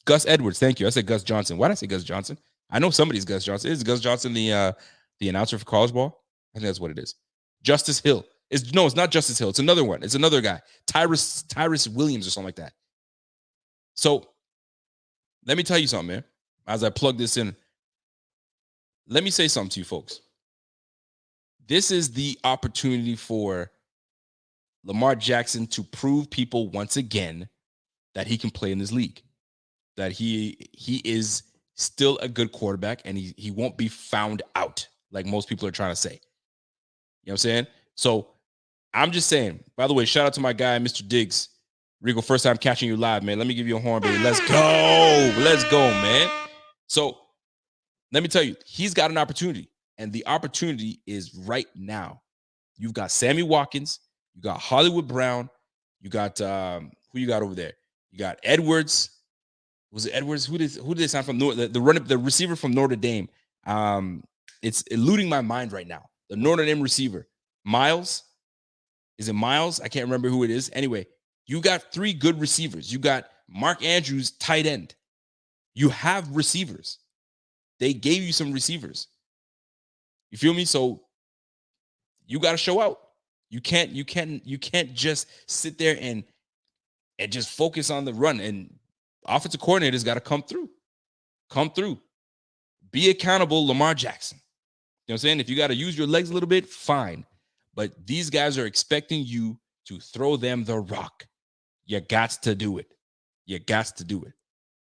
A: Gus Edwards, thank you. I said Gus Johnson. Why did I say Gus Johnson? I know somebody's Gus Johnson. Is Gus Johnson the announcer for college ball? I think that's what it is. Justice Hill. No, it's not Justice Hill. It's another one. It's another guy. Tyrus Williams or something like that. So let me tell you something, man. As I plug this in, let me say something to you folks. This is the opportunity for Lamar Jackson to prove people once again that he can play in this league, that he is still a good quarterback and he won't be found out like most people are trying to say. You know what I'm saying? So I'm just saying, by the way, shout out to my guy, Mr. Diggs. Rico, first time catching you live, man. Let me give you a horn, baby. Let's go. Let's go, man. So let me tell you, he's got an opportunity, and the opportunity is right now. You've got Sammy Watkins. You got Hollywood Brown. You got who you got over there? You got Edwards. Was it Edwards? Who did they sign from? The receiver from Notre Dame. It's eluding my mind right now. The Notre Dame receiver, Miles. Is it Miles? I can't remember who it is. Anyway, you got 3 good receivers. You got Mark Andrews, tight end. You have receivers. They gave you some receivers. You feel me? So you got to show out. You can't just sit there and just focus on the run. And offensive coordinators got to come through. Come through. Be accountable, Lamar Jackson. You know what I'm saying? If you got to use your legs a little bit, fine. But these guys are expecting you to throw them the rock. You got to do it. You got to do it.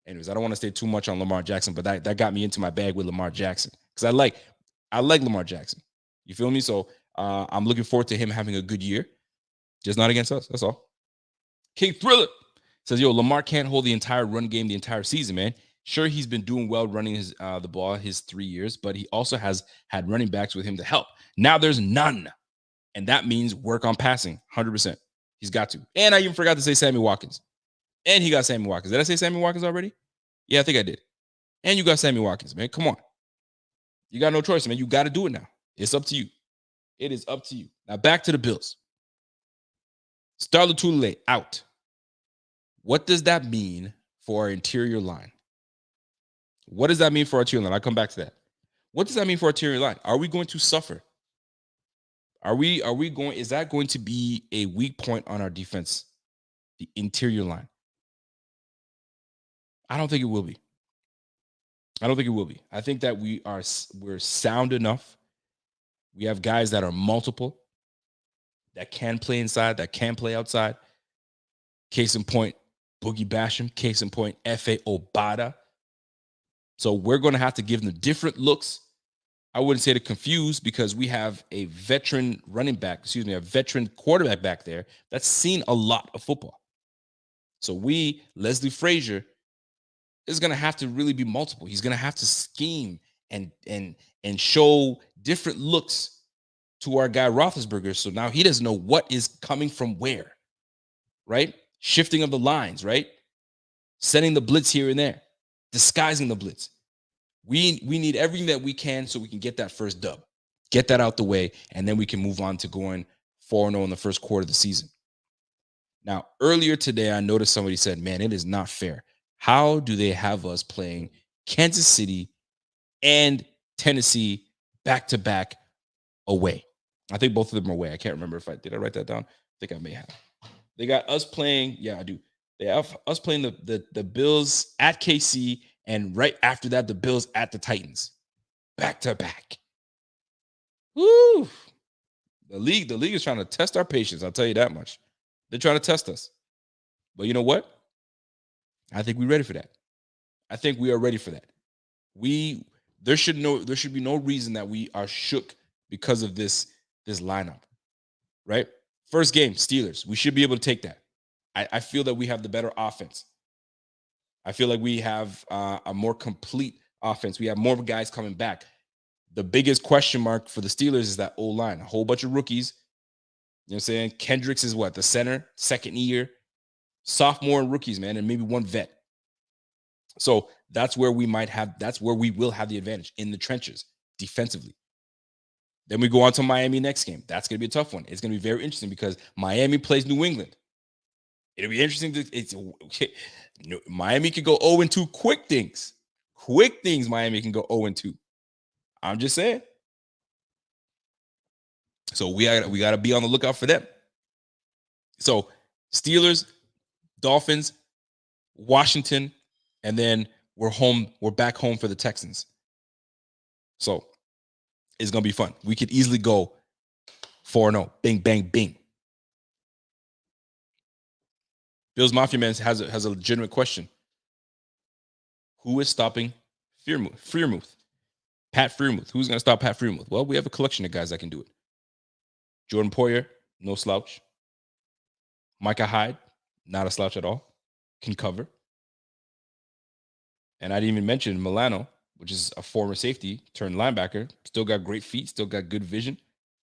A: Anyways, I don't want to stay too much on Lamar Jackson, but that got me into my bag with Lamar Jackson because I like Lamar Jackson. You feel me? So I'm looking forward to him having a good year. Just not against us. That's all. King Thriller says, yo, Lamar can't hold the entire run game the entire season, man. Sure, he's been doing well running the ball his 3 years, but he also has had running backs with him to help. Now there's none. And that means work on passing, 100%. He's got to. And I even forgot to say Sammy Watkins. And he got Sammy Watkins. Did I say Sammy Watkins already? Yeah, I think I did. And you got Sammy Watkins, man. Come on. You got no choice, man. You got to do it now. It's up to you. It is up to you. Now back to the Bills. Starla Tulele out. What does that mean for our interior line? What does that mean for our interior line? I'll come back to that. What does that mean for our interior line? Are we going to suffer? Is that going to be a weak point on our defense? The interior line. I don't think it will be. I think that we're sound enough. We have guys that are multiple, that can play inside, that can play outside. Case in point, Boogie Basham. Case in point, F.A. Obada. So we're going to have to give them different looks. I wouldn't say to confuse because we have a veteran a veteran quarterback back there that's seen a lot of football. So Leslie Frazier, is going to have to really be multiple. He's going to have to scheme and show different looks to our guy Roethlisberger. So now he doesn't know what is coming from where, right? Shifting of the lines, right? Sending the blitz here and there, disguising the blitz. We need everything that we can so we can get that first dub, get that out the way, and then we can move on to going 4-0 in the first quarter of the season. Now, earlier today, I noticed somebody said, man, it is not fair. How do they have us playing Kansas City and Tennessee back-to-back away? I think both of them are away. I can't remember did I write that down? I think I may have. They got us playing, yeah, I do. They have us playing the Bills at KC, and right after that, the Bills at the Titans. Back-to-back. Woo! The league is trying to test our patience, I'll tell you that much. They're trying to test us. But you know what? I think we're ready for that. I think we are ready for that. There should be no reason that we are shook because of this lineup, right? First game, Steelers. We should be able to take that. I feel that we have the better offense. I feel like we have a more complete offense. We have more guys coming back. The biggest question mark for the Steelers is that O-line. A whole bunch of rookies. You know what I'm saying? Kendricks is what? The center, second year. Sophomore and rookies, man, and maybe one vet. So that's where we will have the advantage in the trenches defensively. Then we go on to Miami next game. That's going to be a tough one. It's going to be very interesting because Miami plays New England. It'll be interesting. Miami could go 0-2. Quick things. Miami can go 0-2. I'm just saying. So we got to be on the lookout for them. So Steelers, Dolphins, Washington, and then we're home. We're back home for the Texans. So it's going to be fun. We could easily go 4-0. Bing, bang, bing. Bills Mafia Man has a legitimate question. Who is stopping Freiermuth? Pat Freiermuth. Who's going to stop Pat Freiermuth? Well, we have a collection of guys that can do it. Jordan Poyer, no slouch. Micah Hyde, not a slouch at all. Can cover. And I didn't even mention Milano, which is a former safety turned linebacker. Still got great feet. Still got good vision.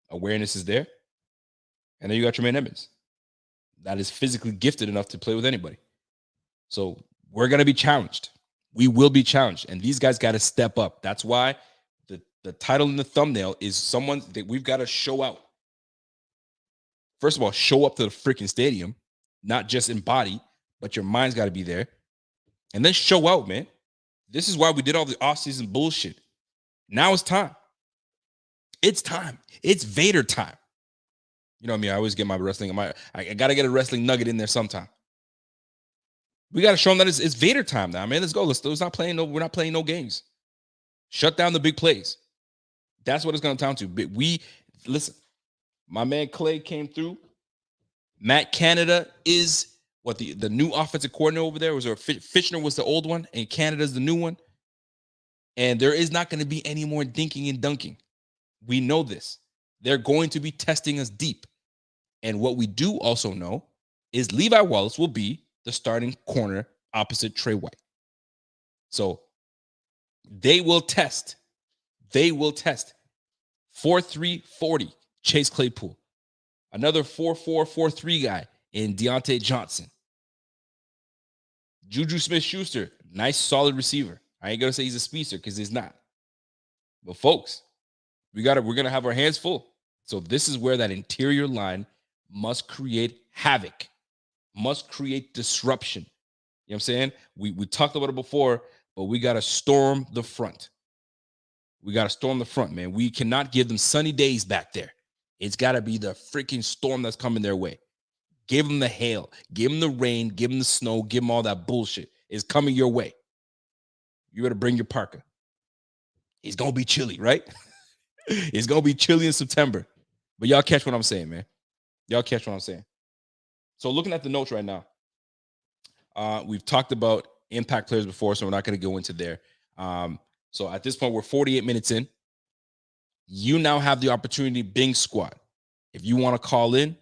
A: Awareness is there. And then you got Tremaine Edmonds. That is physically gifted enough to play with anybody. So we're going to be challenged. We will be challenged. And these guys got to step up. That's why the title in the thumbnail is someone that we've got to show out. First of all, show up to the freaking stadium, not just in body, but your mind's got to be there. And then show out, man. This is why we did all the offseason bullshit. Now it's time. It's time. It's Vader time. You know what I mean? I always get my wrestling. I got to get a wrestling nugget in there sometime. We got to show them that it's Vader time now, man. Let's go. We're not playing no games. Shut down the big plays. That's what it's going to come to. But listen, my man Clay came through. Matt Canada is what the new offensive coordinator over there was, or Fitchner was the old one, and Canada's the new one. And there is not going to be any more dinking and dunking. We know this. They're going to be testing us deep. And what we do also know is Levi Wallace will be the starting corner opposite Trey White. So they will test. 4.340, Chase Claypool. Another 4.443 guy in Deontay Johnson. Juju Smith-Schuster, nice, solid receiver. I ain't going to say he's a speedster because he's not. But folks, we're going to have our hands full. So this is where that interior line must create havoc, must create disruption. You know what I'm saying? We talked about it before, but we got to storm the front. We got to storm the front, man. We cannot give them sunny days back there. It's got to be the freaking storm that's coming their way. Give them the hail, give them the rain, give them the snow, give them all that bullshit. It's coming your way. You better bring your parka. It's going to be chilly, right? It's going to be chilly in September. But y'all catch what I'm saying, man. Y'all catch what I'm saying. So looking at the notes right now, we've talked about impact players before, so we're not going to go into there. So at this point, we're 48 minutes in. You now have the opportunity, Bing Squad. If you want to call in,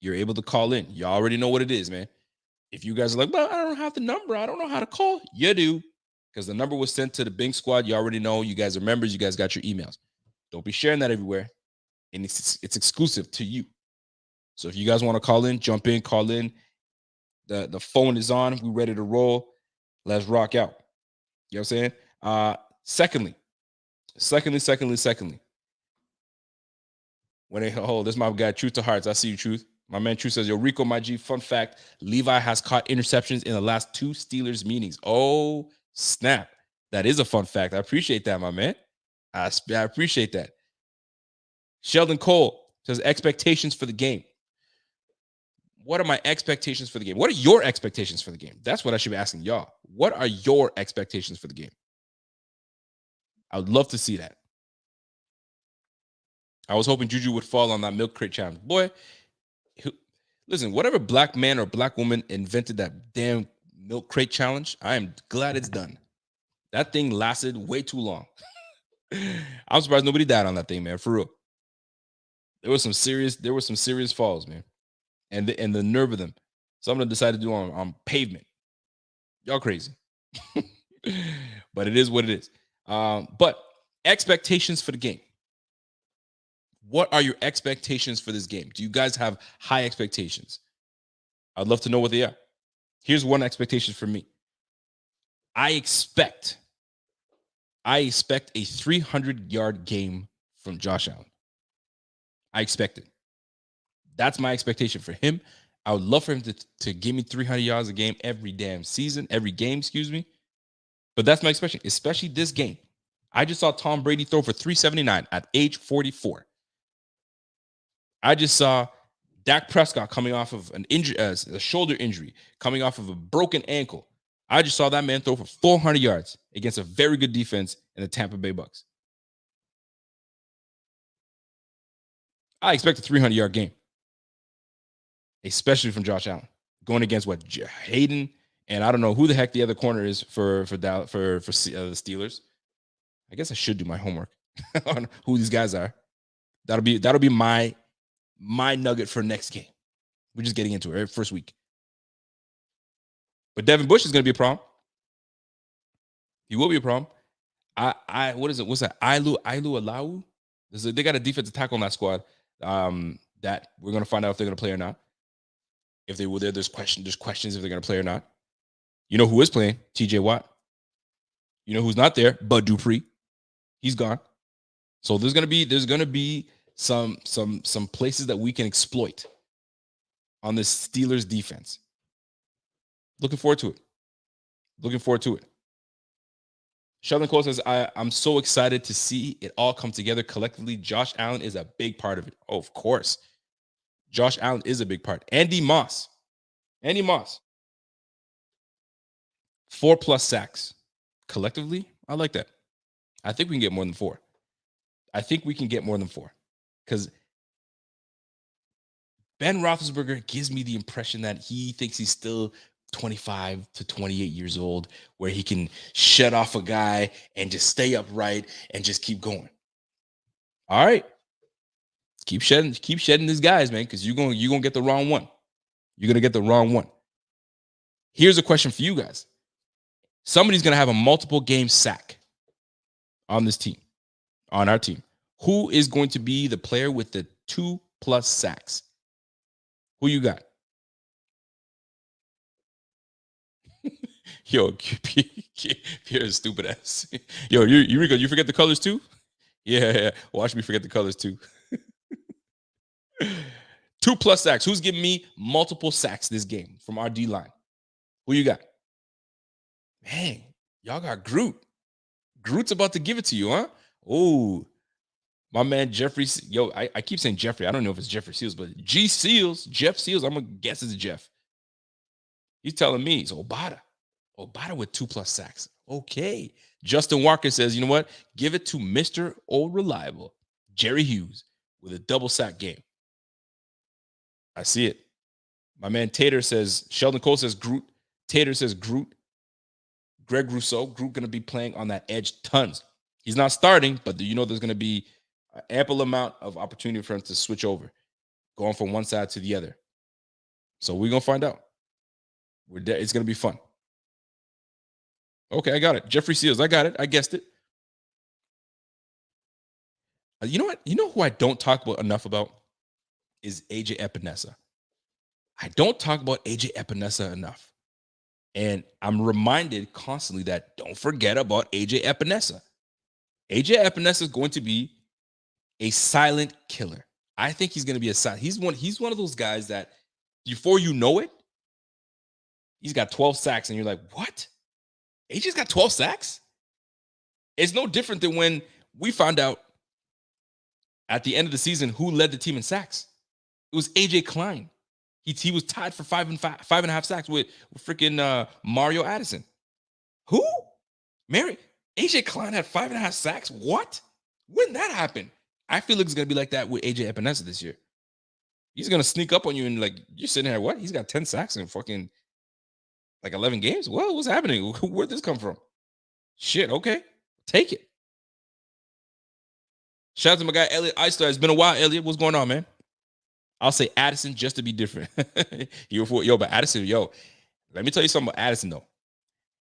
A: you're able to call in. You already know what it is, man. If you guys are like, well, I don't have the number. I don't know how to call. You do, because the number was sent to the Bing Squad. You already know. You guys are members. You guys got your emails. Don't be sharing that everywhere. And it's exclusive to you. So if you guys want to call in, jump in, call in. The phone is on. We're ready to roll. Let's rock out. You know what I'm saying? Secondly. This is my guy, Truth to Hearts. I see you, Truth. My man Truth says, yo, Rico, my G, fun fact, Levi has caught interceptions in the last 2 Steelers meetings. Oh, snap. That is a fun fact. I appreciate that, my man. I appreciate that. Sheldon Cole says, expectations for the game. What are my expectations for the game? What are your expectations for the game? That's what I should be asking y'all. What are your expectations for the game? I would love to see that. I was hoping Juju would fall on that milk crate challenge. Boy, listen, whatever black man or black woman invented that damn milk crate challenge, I am glad it's done. That thing lasted way too long. I'm surprised nobody died on that thing, man, for real. There were some serious falls, man. And the nerve of them. Some of them decided to do on pavement. Y'all crazy. But it is what it is. But expectations for the game. What are your expectations for this game? Do you guys have high expectations? I'd love to know what they are. Here's one expectation for me. I expect a 300-yard game from Josh Allen. I expect it. That's my expectation for him. I would love for him to give me 300 yards a game every game, excuse me. But that's my expectation, especially this game. I just saw Tom Brady throw for 379 at age 44. I just saw Dak Prescott coming off of an injury, a shoulder injury, coming off of a broken ankle. I just saw that man throw for 400 yards against a very good defense in the Tampa Bay Bucks. I expect a 300-yard game, especially from Josh Allen, going against Hayden, and I don't know who the heck the other corner is for the Steelers. I guess I should do my homework on who these guys are. That'll be my nugget for next game. We're just getting into it, right? First week. But Devin Bush is going to be a problem. He will be a problem. What is it? What's that? Ilu Alau? They got a defensive tackle on that squad that we're going to find out if they're going to play or not. If they were there, there's questions if they're going to play or not. You know who is playing? TJ Watt. You know who's not there? Bud Dupree. He's gone. So there's going to be some places that we can exploit on this Steelers defense. Looking forward to it. Sheldon Cole says, I'm so excited to see it all come together collectively. Josh Allen is a big part of it. Oh, of course. Josh Allen is a big part. Andy Moss. 4+ sacks. Collectively, I like that. I think we can get more than 4. Because Ben Roethlisberger gives me the impression that he thinks he's still 25 to 28 years old, where he can shut off a guy and just stay upright and just keep going. All right. Keep shedding these guys, man, because you're gonna get the wrong one. You're gonna get the wrong one. Here's a question for you guys. Somebody's gonna have a multiple game sack on this team, on our team. Who is going to be the player with the 2+ sacks? Who you got? Yo, Pierre's stupid ass. Yo, Eureka, you forget the colors too? Yeah. Watch me forget the colors too. 2+ sacks. Who's giving me multiple sacks this game from our D line? Who you got? Man, y'all got Groot. Groot's about to give it to you, huh? Oh, my man Jeffrey. Yo, I keep saying Jeffrey. I don't know if it's Jeffrey Seals, but Jeff Seals. I'm gonna guess it's Jeff. He's telling me it's Obata with 2+ sacks. Okay. Justin Walker says, you know what? Give it to Mr. Old Reliable, Jerry Hughes, with a double sack game. I see it. My man Tater says, Sheldon Cole says Groot. Tater says Groot. Greg Rousseau, Groot going to be playing on that edge tons. He's not starting, but you know there's going to be an ample amount of opportunity for him to switch over, going from one side to the other. So we're going to find out. It's going to be fun. Okay, I got it. Jeffrey Seals, I got it. I guessed it. You know what? You know who I don't talk about enough about is AJ Epinesa. I don't talk about AJ Epinesa enough. And I'm reminded constantly that don't forget about AJ Epinesa. AJ Epinesa is going to be a silent killer. I think he's going to be he's one of those guys that before you know it, he's got 12 sacks and you're like, what? AJ's got 12 sacks? It's no different than when we found out at the end of the season who led the team in sacks. It was AJ Klein. He was tied for 5.5 sacks with freaking Mario Addison. Who? AJ Klein had 5.5 sacks? What? When did that happen? I feel like it's going to be like that with AJ Epinesa this year. He's going to sneak up on you and like, you're sitting here, what? He's got 10 sacks in fucking like 11 games? Well, what's happening? Where'd this come from? Shit, okay. Take it. Shout out to my guy, Elliot Eisler. It's been a while, Elliot. What's going on, man? I'll say Addison just to be different. But Addison, let me tell you something about Addison, though.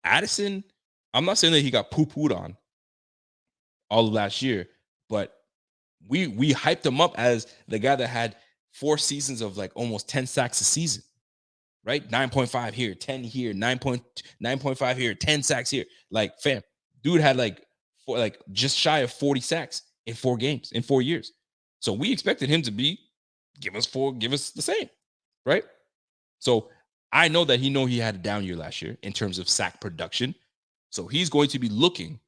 A: Addison, I'm not saying that he got poo-pooed on all of last year, but we hyped him up as the guy that had 4 seasons of like almost 10 sacks a season, right? 9.5 here, 10 here, 9.5 here, 10 sacks here. Like, fam, dude had just shy of 40 sacks in 4 games, in 4 years. So we expected him to give us the same, right? So I know that he had a down year last year in terms of sack production. So he's going to be looking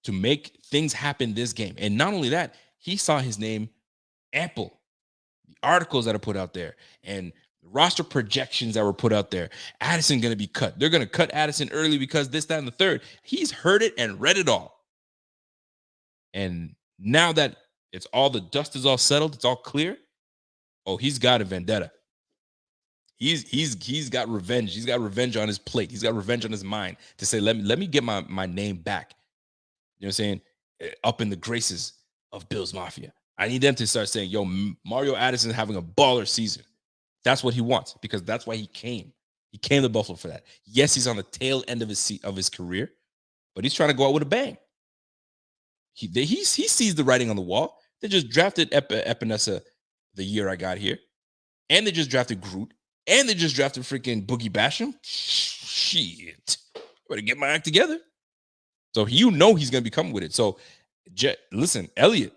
A: to make things happen this game. And not only that, he saw his name ample. The articles that are put out there and roster projections that were put out there. Addison going to be cut. They're going to cut Addison early because this, that, and the third. He's heard it and read it all. And now that the dust is all settled, it's all clear. Oh, he's got a vendetta. He's got revenge. He's got revenge on his plate. He's got revenge on his mind to say, let me get my name back. You know what I'm saying? Up in the graces of Bills Mafia. I need them to start saying, yo, Mario Addison is having a baller season. That's what he wants, because that's why he came. He came to Buffalo for that. Yes, he's on the tail end of his career, but he's trying to go out with a bang. He sees the writing on the wall. They just drafted Epinesa the year I got here, and they just drafted Groot, and they just drafted freaking Boogie Basham. Shit, better get my act together. So he's going to be coming with it. So listen, Elliot,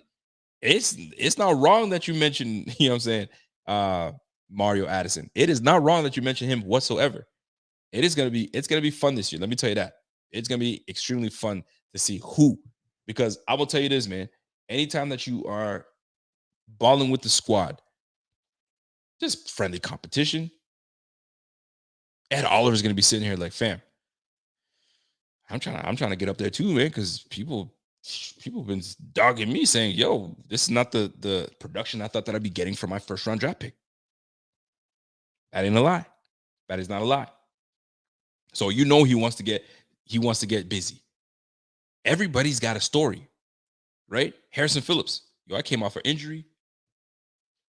A: it's not wrong that you mentioned, you know what I'm saying, Mario Addison. It is not wrong that you mention him whatsoever. It's going to be fun this year. Let me tell you that. It's going to be extremely fun to see who, because I will tell you this, man, anytime that you are balling with the squad, just friendly competition, Ed Oliver's going to be sitting here like, fam, I'm trying to get up there too, man, because people been dogging me saying, yo, this is not the production I thought that I'd be getting for my first round draft pick. That ain't a lie. That is not a lie. So he wants to get busy. Everybody's got a story, right? Harrison Phillips, yo, I came off an injury.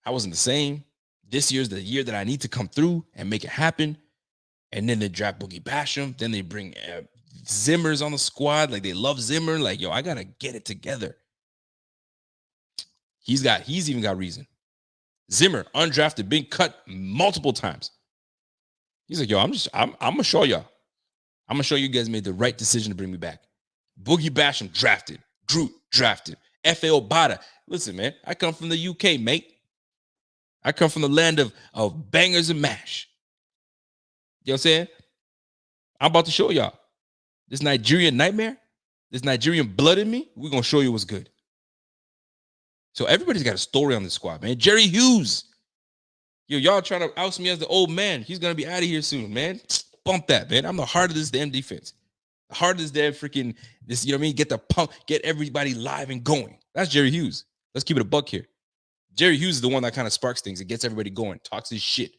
A: I wasn't the same. This year's the year that I need to come through and make it happen. And then they draft Boogie Basham. Then they bring Zimmer's on the squad. Like, they love Zimmer. Like, yo, I gotta get it together. He's even got reason. Zimmer, undrafted, being cut multiple times. He's like, yo, I'm gonna show y'all. I'm gonna show you guys made the right decision to bring me back. Boogie Basham drafted. Groot drafted. F.A. Obata. Listen, man, I come from the UK, mate. I come from the land of bangers and mash. You know what I'm saying? I'm about to show y'all. This Nigerian nightmare, this Nigerian blood in me, we're going to show you what's good. So everybody's got a story on this squad, man. Jerry Hughes. Yo, y'all trying to oust me as the old man. He's going to be out of here soon, man. Bump that, man. I'm the heart of this damn defense. The heart of this damn freaking, this, you know what I mean? Get the pump, get everybody live and going. That's Jerry Hughes. Let's keep it a buck here. Jerry Hughes is the one that kind of sparks things. It gets everybody going, talks his shit.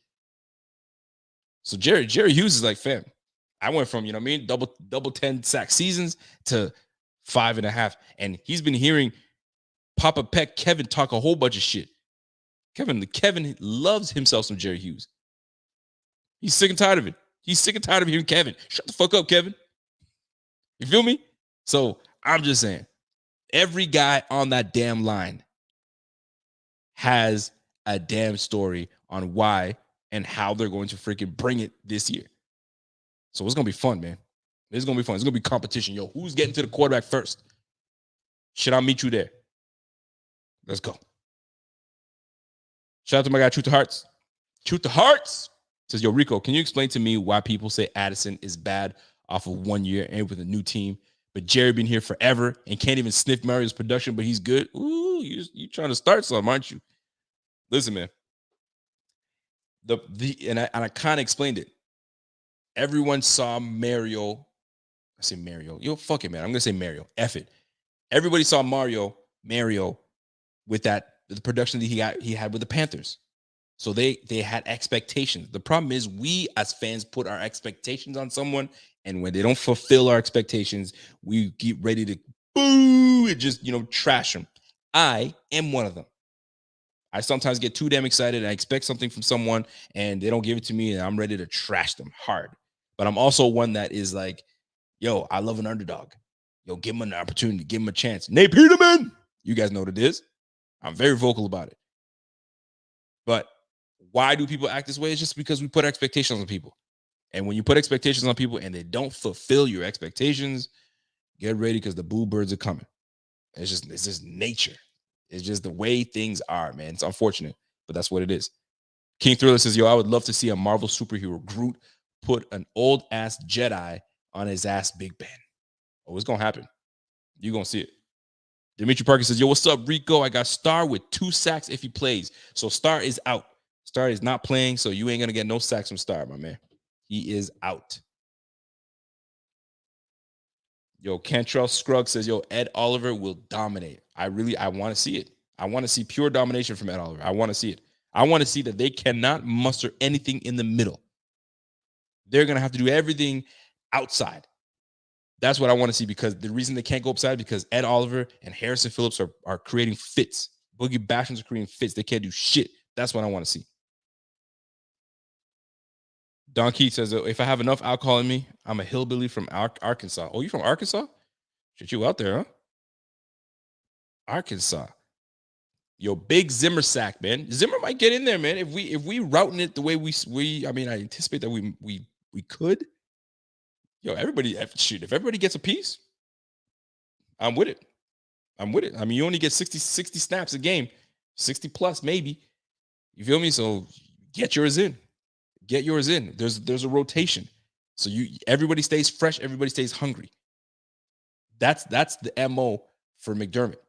A: So Jerry Hughes is like, fam, I went from, you know what I mean, double 10 sack seasons to 5.5. And he's been hearing Papa Peck Kevin talk a whole bunch of shit. Kevin loves himself some Jerry Hughes. He's sick and tired of it. He's sick and tired of hearing Kevin. Shut the fuck up, Kevin. You feel me? So I'm just saying, every guy on that damn line has a damn story on why and how they're going to freaking bring it this year. So it's going to be fun, man. It's going to be fun. It's going to be competition. Yo, who's getting to the quarterback first? Should I meet you there? Let's go. Shout out to my guy, Truth to Hearts. Truth to Hearts says, yo, Rico, can you explain to me why people say Addison is bad off of 1 year and with a new team, but Jerry been here forever and can't even sniff Mario's production, but he's good? Ooh, you trying to start something, aren't you? Listen, man. And I kind of explained it. Everyone saw Mario. I say Mario. Yo, fuck it, man. I'm gonna say Mario. F it. Everybody saw Mario with the production that he had with the Panthers. So they had expectations. The problem is we as fans put our expectations on someone, and when they don't fulfill our expectations, we get ready to boo and just, trash them. I am one of them. I sometimes get too damn excited. I expect something from someone and they don't give it to me, and I'm ready to trash them hard. But I'm also one that is like, yo, I love an underdog. Yo, give him an opportunity, give him a chance. Nate Peterman, you guys know what it is. I'm very vocal about it. But why do people act this way? It's just because we put expectations on people. And when you put expectations on people and they don't fulfill your expectations, get ready, because the boo birds are coming. It's just nature. It's just the way things are, man. It's unfortunate, but that's what it is. King Thriller says, yo, I would love to see a Marvel superhero Groot put an old ass Jedi on his ass Big Ben. Oh, it's going to happen. You're going to see it. Dimitri Parker says, yo, what's up, Rico? I got Star with 2 sacks if he plays. So Star is out. Star is not playing, so you ain't going to get no sacks from Star, my man. He is out. Yo, Cantrell Scruggs says, yo, Ed Oliver will dominate. I want to see it. I want to see pure domination from Ed Oliver. I want to see it. I want to see that they cannot muster anything in the middle. They're going to have to do everything outside. That's what I want to see, because the reason they can't go upside is because Ed Oliver and Harrison Phillips are creating fits. Boogie Bashams are creating fits. They can't do shit. That's what I want to see. Don Keith says, if I have enough alcohol in me, I'm a hillbilly from Arkansas. Oh, you from Arkansas? Shit, you out there, huh? Arkansas. Yo, big Zimmer sack, man. Zimmer might get in there, man. If we routing it the way I mean, I anticipate that we could. Yo, if everybody gets a piece, I'm with it. I mean, you only get 60 snaps a game, 60 plus maybe. You feel me? So get yours in. There's a rotation. So everybody stays fresh, everybody stays hungry. That's the MO for McDermott.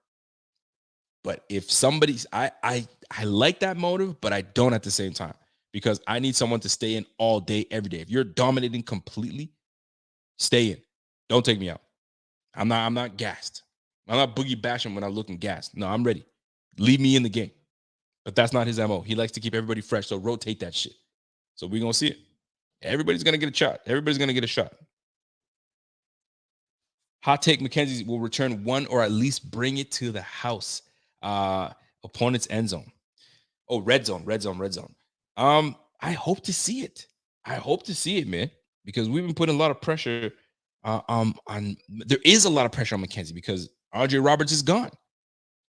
A: But if somebody's I like that motive, but I don't at the same time, because I need someone to stay in all day, every day. If you're dominating completely, stay in. Don't take me out. I'm not gassed. I'm not Boogie Basham when I'm looking gassed. No, I'm ready. Leave me in the game. But that's not his MO. He likes to keep everybody fresh, so rotate that shit. So we're going to see it. Everybody's going to get a shot. Everybody's going to get a shot. Hot take, McKenzie will return one or at least bring it to the house. Opponent's end zone. Oh, red zone. I hope to see it. Man, because we've been putting a lot of pressure on. There is a lot of pressure on McKenzie because Andre Roberts is gone.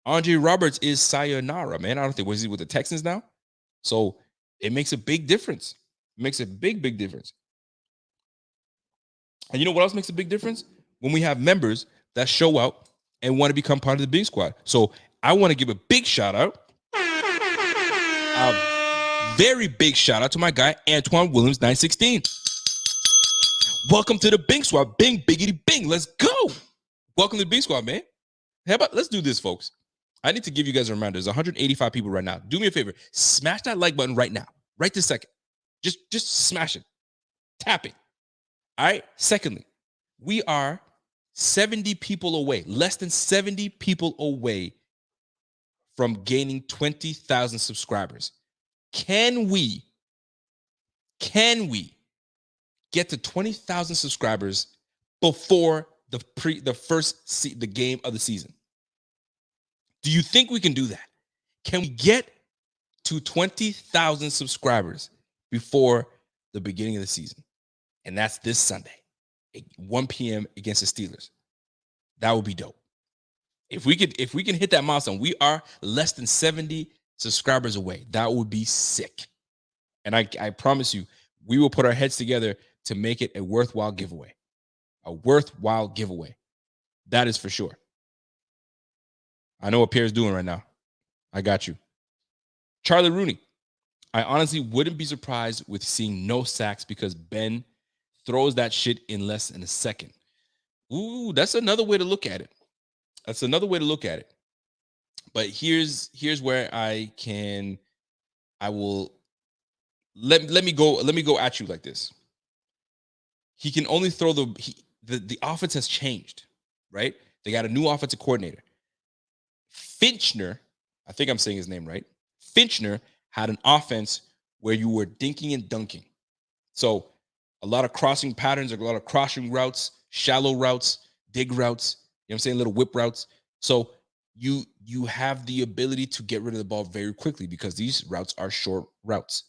A: Andre Roberts is sayonara, man. I don't think, was he with the Texans now? So it makes a big difference. It makes a big difference. And you know what else makes a big difference? When we have members that show out and want to become part of the Big Squad. So I want to give a big shout out, a very big shout out to my guy, Antoine Williams 916. Welcome to the Big Squad. Bing, biggity, bing. Let's go. Welcome to the Big Squad, man. How about, let's do this, folks. I need to give you guys a reminder. There's 185 people right now. Do me a favor. Smash that like button right now. Right this second. Just smash it. Tap it. All right. Secondly, we are 70 people away, less than 70 people away from gaining 20,000 subscribers. Can we get to 20,000 subscribers before the game of the season? Do you think we can do that? Can we get to 20,000 subscribers before the beginning of the season? And that's this Sunday at 1 p.m. against the Steelers. That would be dope. If we can hit that milestone, we are less than 70 subscribers away. That would be sick. And I promise you, we will put our heads together to make it a worthwhile giveaway. A worthwhile giveaway. That is for sure. I know what Pierre's doing right now. I got you. Charlie Rooney. I honestly wouldn't be surprised with seeing no sacks because Ben throws that shit in less than a second. Ooh, that's another way to look at it. But here's where let me go at you like this. He can only throw the offense has changed, right? They got a new offensive coordinator. Finchner, I think I'm saying his name right. Finchner had an offense where you were dinking and dunking. So a lot of crossing patterns, a lot of crossing routes, shallow routes, dig routes, you know what I'm saying, little whip routes. So you have the ability to get rid of the ball very quickly because these routes are short routes.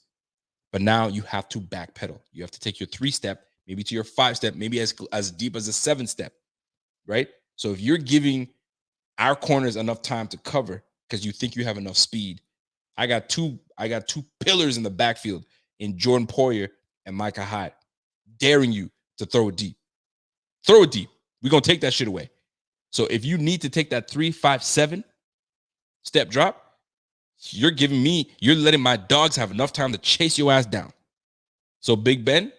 A: But now you have to backpedal. You have to take your 3-step, maybe to your 5-step, maybe as deep as a 7-step, right? So if you're giving our corners enough time to cover because you think you have enough speed, I got two pillars in the backfield in Jordan Poyer and Micah Hyde, daring you to throw it deep. Throw it deep. We're going to take that shit away. So if you need to take that 3, 5, 7, step drop, you're letting my dogs have enough time to chase your ass down. So Big Ben,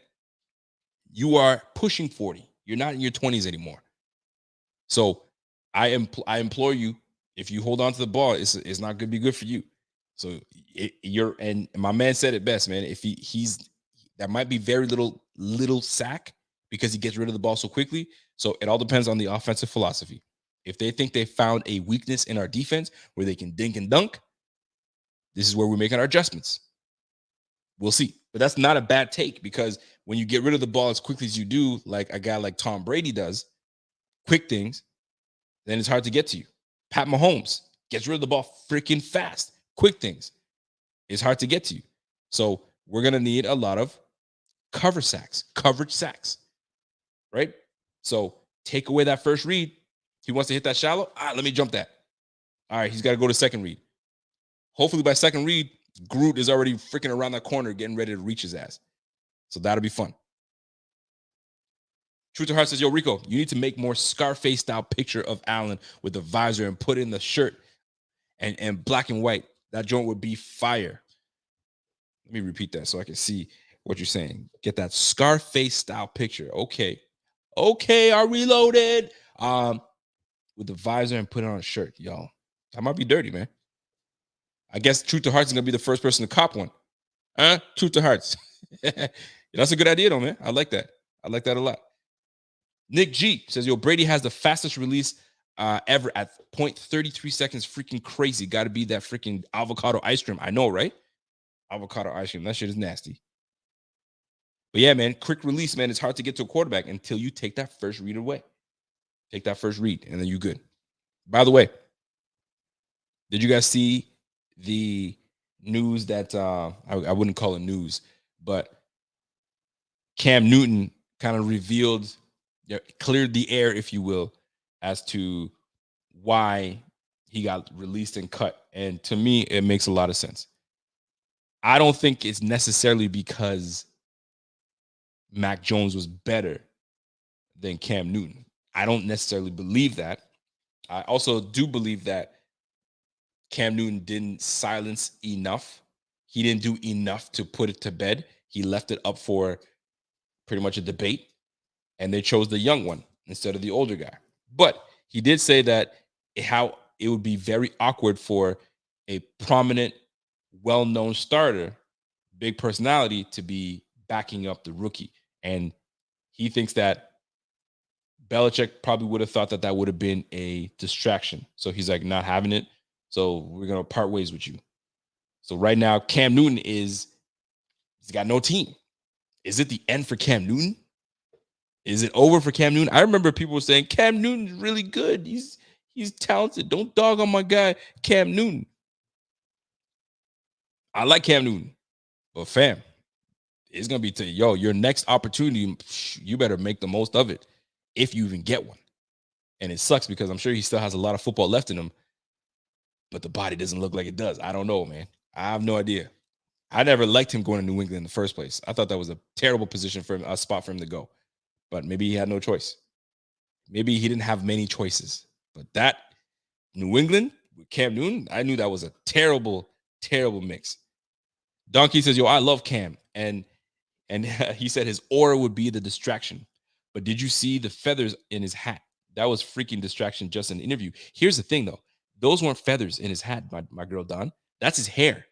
A: you are pushing 40. You're not in your 20s anymore. So I implore you, if you hold on to the ball, it's not going to be good for you. So and my man said it best, man. If he's that might be very little sack because he gets rid of the ball so quickly. So it all depends on the offensive philosophy. If they think they found a weakness in our defense where they can dink and dunk, this is where we're making our adjustments. We'll see. But that's not a bad take, because when you get rid of the ball as quickly as you do, like a guy like Tom Brady does, quick things, then it's hard to get to you. Pat Mahomes gets rid of the ball freaking fast. Quick things. It's hard to get to you. So we're going to need a lot of coverage sacks, right? So take away that first read. He wants to hit that shallow. All right, let me jump that. All right, he's got to go to second read. Hopefully by second read, Groot is already freaking around that corner getting ready to reach his ass. So that'll be fun. Truth to Heart says, yo, Rico, you need to make more Scarface-style picture of Allen with the visor and put in the shirt and black and white. That joint would be fire. Let me repeat that so I can see what you're saying. Get that Scarface-style picture. Okay, I reloaded. With the visor and put it on a shirt. Yo, that might be dirty, man. I guess Truth to Hearts is going to be the first person to cop one. Truth to Hearts. That's a good idea, though, man. I like that. I like that a lot. Nick G says, yo, Brady has the fastest release ever at 0.33 seconds. Freaking crazy. Got to be that freaking avocado ice cream. I know, right? Avocado ice cream. That shit is nasty. But yeah, man, quick release, man. It's hard to get to a quarterback until you take that first read away. Take that first read, and then you're good. By the way, did you guys see the news that I wouldn't call it news, but Cam Newton kind of revealed, cleared the air, if you will, as to why he got released and cut. And to me, it makes a lot of sense. I don't think it's necessarily because Mac Jones was better than Cam Newton. I don't necessarily believe that. I also do believe that Cam Newton didn't silence enough. He didn't do enough to put it to bed. He left it up for pretty much a debate, and they chose the young one instead of the older guy. But he did say that how it would be very awkward for a prominent, well-known starter, big personality, to be backing up the rookie. And he thinks that Belichick probably would have thought that that would have been a distraction. So he's like, not having it. So we're going to part ways with you. So right now, Cam Newton he's got no team. Is it the end for Cam Newton? Is it over for Cam Newton? I remember people were saying, Cam Newton's really good. He's talented. Don't dog on my guy, Cam Newton. I like Cam Newton. But fam, it's going to be your next opportunity. You better make the most of it if you even get one. And it sucks because I'm sure he still has a lot of football left in him, but the body doesn't look like it does. I don't know, man. I have no idea. I never liked him going to New England in the first place. I thought that was a terrible position for him, a spot for him to go. But maybe he had no choice. Maybe he didn't have many choices. But that New England with Cam Newton, I knew that was a terrible, terrible mix. Donkey says, yo, I love Cam. And he said his aura would be the distraction. But did you see the feathers in his hat? That was freaking distraction just in the interview. Here's the thing, though. Those weren't feathers in his hat, my girl Don. That's his hair.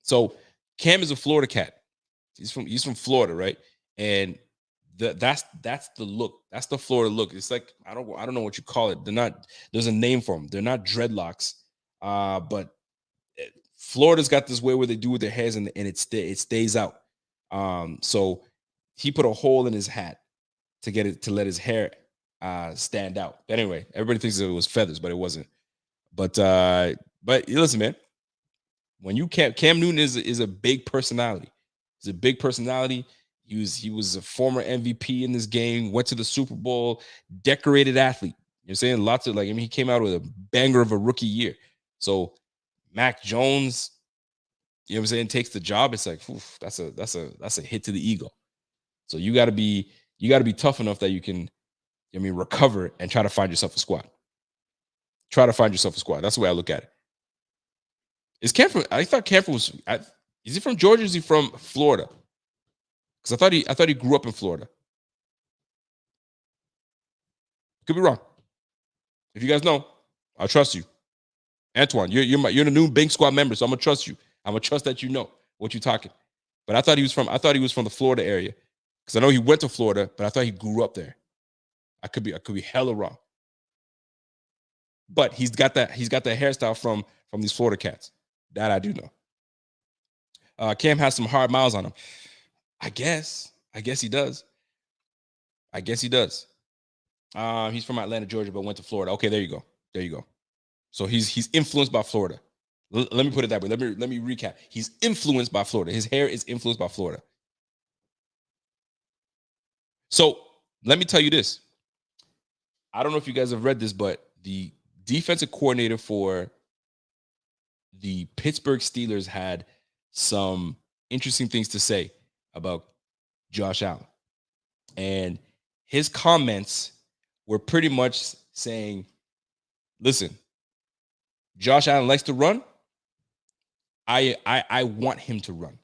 A: So Cam is a Florida cat. He's from Florida, right? And that's the look. That's the Florida look. It's like I don't know what you call it. There's a name for them. They're not dreadlocks. But Florida's got this way where they do with their hairs and it stays out. So he put a hole in his hat to let his hair stand out. But anyway, everybody thinks it was feathers, but it wasn't. But listen, man, when you Cam Newton is a big personality. He's a big personality. He was a former MVP in this game, went to the Super Bowl, decorated athlete. You're saying lots of he came out with a banger of a rookie year. So Mac Jones, you know what I'm saying, takes the job. It's like, oof, that's a hit to the ego. So you gotta be tough enough that you can, recover and try to find yourself a squad. That's the way I look at it. Is Cam from? I thought Cam was. Is he from Georgia? Or is he from Florida? Because I thought he grew up in Florida. Could be wrong. If you guys know, I'll trust you. Antoine, you're the new Bank Squad member, so I'm gonna trust you. I'm gonna trust that you know what you're talking. But I thought he was from the Florida area. Because I know he went to Florida, but I thought he grew up there. I could be hella wrong. But he's got that hairstyle from these Florida cats. That I do know. Cam has some hard miles on him. I guess he does. He's from Atlanta, Georgia, but went to Florida. Okay, there you go. So he's influenced by Florida. Let me put it that way. Let me recap. He's influenced by Florida. His hair is influenced by Florida. So let me tell you this. I don't know if you guys have read this, but the defensive coordinator for the Pittsburgh Steelers had some interesting things to say about Josh Allen. And his comments were pretty much saying, listen, Josh Allen likes to run. I want him to run.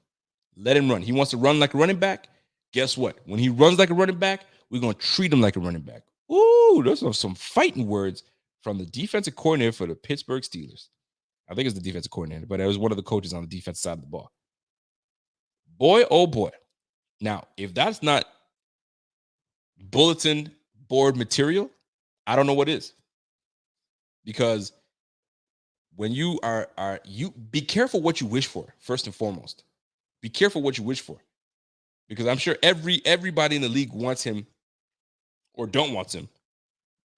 A: Let him run. He wants to run like a running back. Guess what? When he runs like a running back, we're going to treat him like a running back. Ooh, those are some fighting words from the defensive coordinator for the Pittsburgh Steelers. I think it's the defensive coordinator, but it was one of the coaches on the defense side of the ball. Boy, oh boy. Now, if that's not bulletin board material, I don't know what is. Because when you you be careful what you wish for, first and foremost. Be careful what you wish for. Because I'm sure everybody in the league wants him or don't want him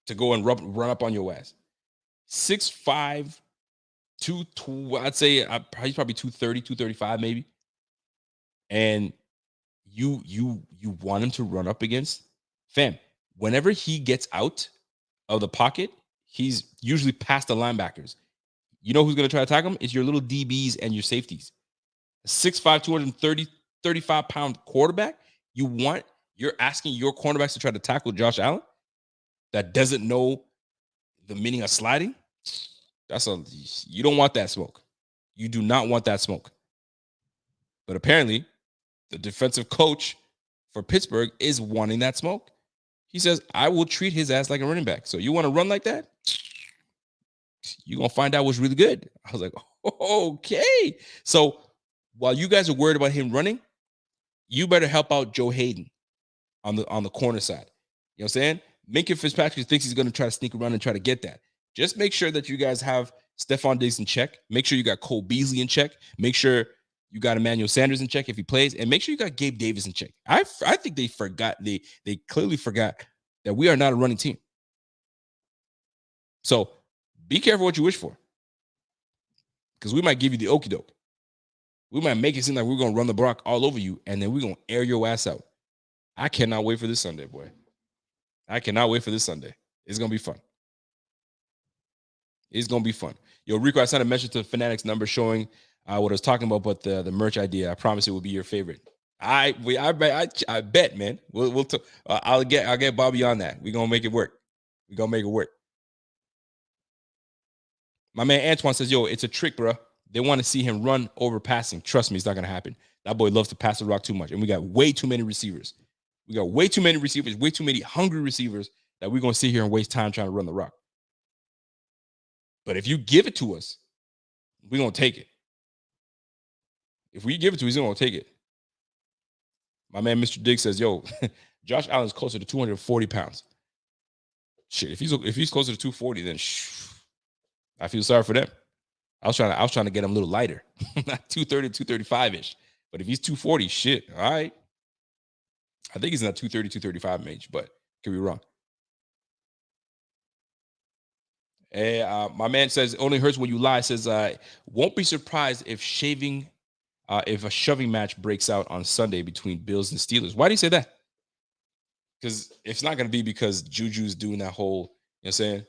A: to go and run up on your ass. 6'5", I'd say he's probably 230, 235 maybe. And you want him to run up against? Fam, whenever he gets out of the pocket, he's usually past the linebackers. You know who's going to try to attack him? It's your little DBs and your safeties. 6'5", 235-pound quarterback, you're asking your cornerbacks to try to tackle Josh Allen that doesn't know the meaning of sliding? You don't want that smoke. You do not want that smoke. But apparently, the defensive coach for Pittsburgh is wanting that smoke. He says, I will treat his ass like a running back. So you want to run like that? You're going to find out what's really good. I was like, okay. So while you guys are worried about him running, you better help out Joe Hayden on the corner side. You know what I'm saying? Minka Fitzpatrick thinks he's going to try to sneak around and try to get that. Just make sure that you guys have Stephon Diggs in check. Make sure you got Cole Beasley in check. Make sure you got Emmanuel Sanders in check if he plays. And make sure you got Gabe Davis in check. I think they forgot. They clearly forgot that we are not a running team. So be careful what you wish for. Because we might give you the okie doke. We might make it seem like we're going to run the block all over you, and then we're going to air your ass out. I cannot wait for this Sunday, boy. I cannot wait for this Sunday. It's going to be fun. It's going to be fun. Yo, Rico, I sent a message to the Fanatics number showing what I was talking about, but the merch idea. I promise it will be your favorite. I bet, man. I'll get Bobby on that. We're going to make it work. My man Antoine says, yo, it's a trick, bro. They want to see him run over passing. Trust me, it's not going to happen. That boy loves to pass the rock too much. And we got way too many receivers. Way too many hungry receivers that we're going to sit here and waste time trying to run the rock. But if you give it to us, we're going to take it. If we give it to him, he's going to take it. My man, Mr. Diggs says, yo, Josh Allen's closer to 240 pounds. Shit, if he's closer to 240, then I feel sorry for them. I was trying to get him a little lighter, not 230, 235-ish. But if he's 240, shit, all right. I think he's in that 230, 235 range, but could be wrong. My man says, only hurts when you lie. Says, won't be surprised if a shoving match breaks out on Sunday between Bills and Steelers. Why do you say that? Because it's not going to be because Juju's doing that whole, you know what I'm saying?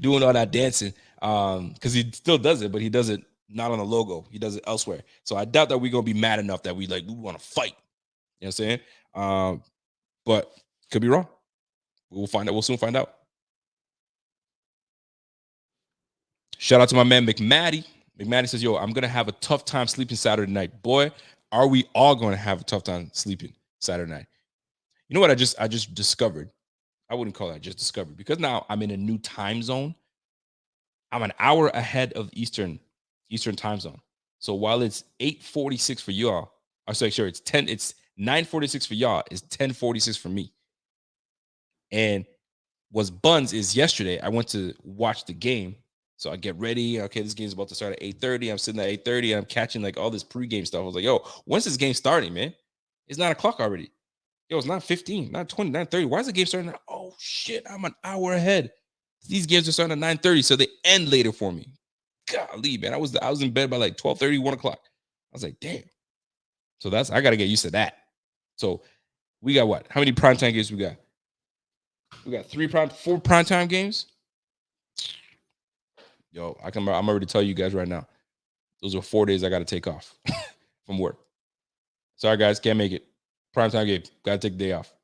A: doing all that dancing, because he still does it, but he does it not on the logo. He does it elsewhere. So I doubt that we're gonna be mad enough that we want to fight. You know what I'm saying? But could be wrong. We'll find out. We'll soon find out. Shout out to my man McMaddy. McMaddy says, yo, I'm going to have a tough time sleeping Saturday night. Boy, are we all going to have a tough time sleeping Saturday night. You know what I just discovered? I wouldn't call that just discovered, because now I'm in a new time zone. I'm an hour ahead of Eastern time zone. So while it's 8:46 for y'all, it's 9:46 for y'all, it's 10:46 for me. And what's buns is yesterday I went to watch the game. So I get ready. Okay, this game's about to start at 8:30. I'm sitting at 8:30 and I'm catching like all this pregame stuff. I was like, yo, when's this game starting, man? It's 9 o'clock already. Yo, it's 9:15, 9:20, 9:30. Why is the game starting now? Oh shit, I'm an hour ahead. These games are starting at 9:30, so they end later for me. Golly, man. I was in bed by like 12:30, 1 o'clock. I was like, damn. So I gotta get used to that. So we got what? How many primetime games we got? We got 4 primetime games. Yo, I'm already tell you guys right now. Those are 4 days I gotta take off from work. Sorry, guys, can't make it. Primetime game, gotta take the day off.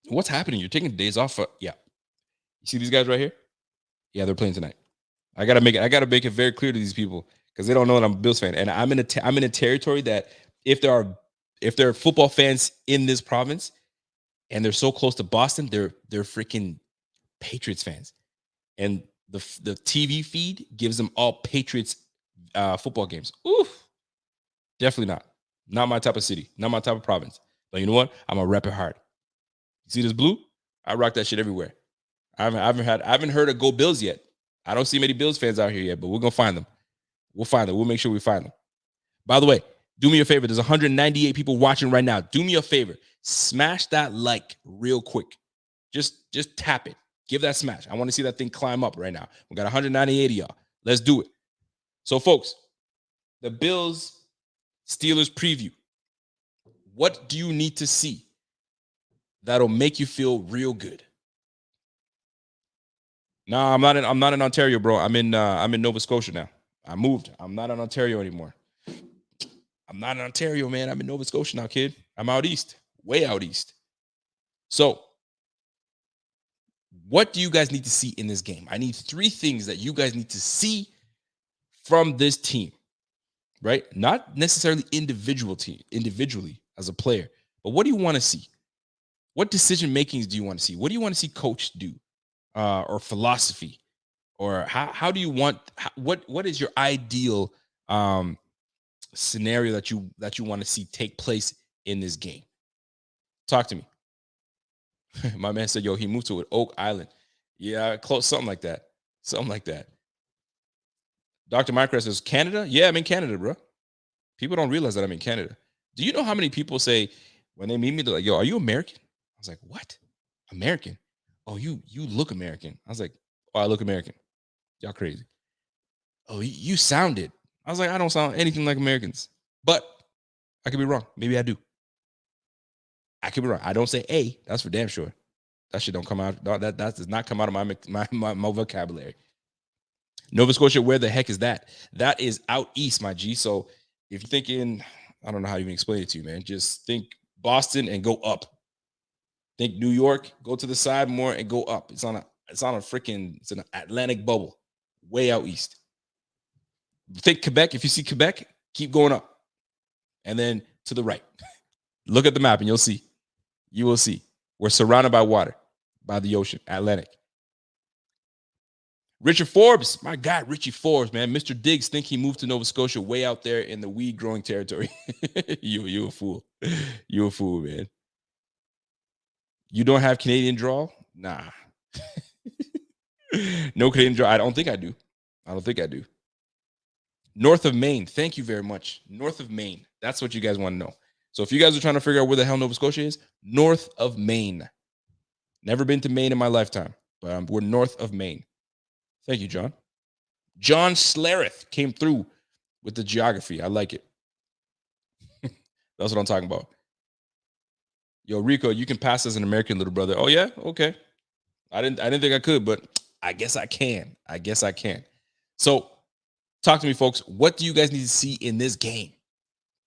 A: What's happening? You're taking days off? Yeah. You see these guys right here? Yeah, they're playing tonight. I gotta make it very clear to these people, because they don't know that I'm a Bills fan, and I'm in a territory that if there are football fans in this province, and they're so close to Boston, they're freaking Patriots fans, and the TV feed gives them all Patriots football games. Oof, definitely not my type of city, not my type of province. But you know what? I'm gonna rep it hard. You see this blue? I rock that shit everywhere. I haven't heard of Go Bills yet. I don't see many Bills fans out here yet, but we're gonna find them. We'll find them. We'll make sure we find them. By the way, do me a favor. There's 198 people watching right now. Do me a favor. Smash that like real quick. Just tap it. Give that smash. I want to see that thing climb up right now. We got 198 of y'all. Let's do it. So, folks, the Bills Steelers preview. What do you need to see that'll make you feel real good? No, I'm not in Ontario, bro. I'm in Nova Scotia now. I moved. I'm not in Ontario anymore. I'm not in Ontario, man. I'm in Nova Scotia now, kid. I'm out east, way out east. So, what do you guys need to see in this game? I need 3 things that you guys need to see from this team, right? Not necessarily individually as a player, but what do you want to see? What decision makings do you want to see? What do you want to see coach do, or philosophy, or how do you want? What is your ideal scenario that you want to see take place in this game? Talk to me. My man said, yo, he moved to Oak Island. Yeah, close, something like that. Dr. Minecraft says, Canada? Yeah, I'm in Canada, bro. People don't realize that I'm in Canada. Do you know how many people say when they meet me, they're like, yo, are you American? I was like, what? American? Oh, you look American. I was like, oh, I look American. Y'all crazy. Oh, you sounded. I was like, I don't sound anything like Americans. But I could be wrong. Maybe I do. I could be wrong. I don't say A. That's for damn sure. That shit don't come out. That does not come out of my vocabulary. Nova Scotia, where the heck is that? That is out east, my G. So if you're thinking, I don't know how to even explain it to you, man. Just think Boston and go up. Think New York, go to the side more and go up. It's an Atlantic bubble, way out east. Think Quebec. If you see Quebec, keep going up, and then to the right. Look at the map, and you'll see. You will see. We're surrounded by water, by the ocean, Atlantic. Richard Forbes, my guy, Richie Forbes, man. Mr. Diggs think he moved to Nova Scotia way out there in the weed growing territory. You a fool. You a fool, man. You don't have Canadian drawl? Nah. No Canadian drawl. I don't think I do. North of Maine. Thank you very much. North of Maine. That's what you guys want to know. So if you guys are trying to figure out where the hell Nova Scotia is, north of Maine. Never been to Maine in my lifetime, but we're north of Maine. Thank you, John. John Slareth came through with the geography. I like it. That's what I'm talking about. Yo, Rico, you can pass as an American, little brother. Oh, yeah? Okay. I didn't think I could, but I guess I can. So talk to me, folks. What do you guys need to see in this game?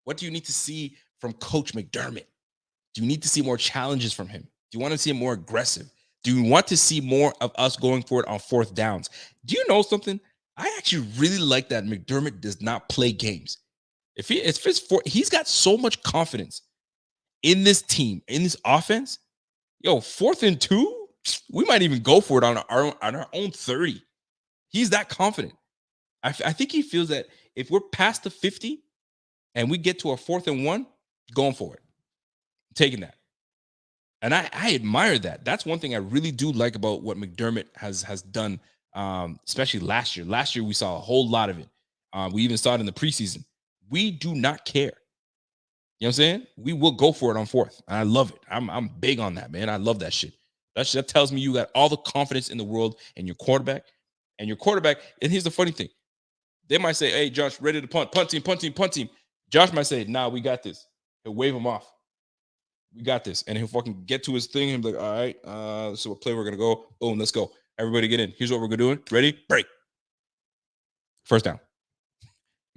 A: What do you need to see from Coach McDermott? Do you need to see more challenges from him? Do you want to see him more aggressive? Do you want to see more of us going for it on 4th downs? Do you know something? I actually really like that McDermott does not play games. He's got so much confidence in this team, in this offense. Yo, 4th and 2, we might even go for it on our own 30. He's that confident. I think he feels that if we're past the 50 and we get to a 4th and 1, going for it, taking that. And I admire that. That's one thing I really do like about what McDermott has done, especially last year. Last year we saw a whole lot of it. We even saw it in the preseason. We do not care. You know what I'm saying? We will go for it on 4th. And I love it. I'm big on that, man. I love that shit. That tells me you got all the confidence in the world in your quarterback. And your quarterback, and here's the funny thing. They might say, hey, Josh, ready to punt team, punt team, punt team. Josh might say, nah, we got this. He'll wave him off. We got this. And he'll fucking get to his thing and be like, all right, so what play we're going to go. Boom, let's go. Everybody get in. Here's what we're going to do. Ready? Break. First down.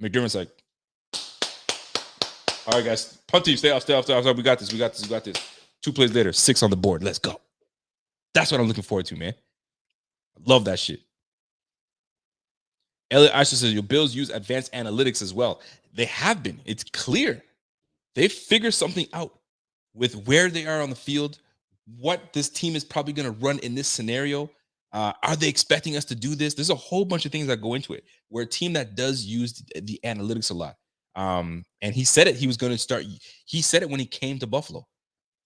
A: McDermott's like, all right, guys, punt team, stay off. We got this. 2 plays later, 6 on the board. Let's go. That's what I'm looking forward to, man. I love that shit. Elliot Asher says, your Bills use advanced analytics as well. They have been. It's clear. They figure something out with where they are on the field, what this team is probably going to run in this scenario. Are they expecting us to do this? There's a whole bunch of things that go into it. We're a team that does use the analytics a lot. And he said it. He was going to start. He said it when he came to Buffalo.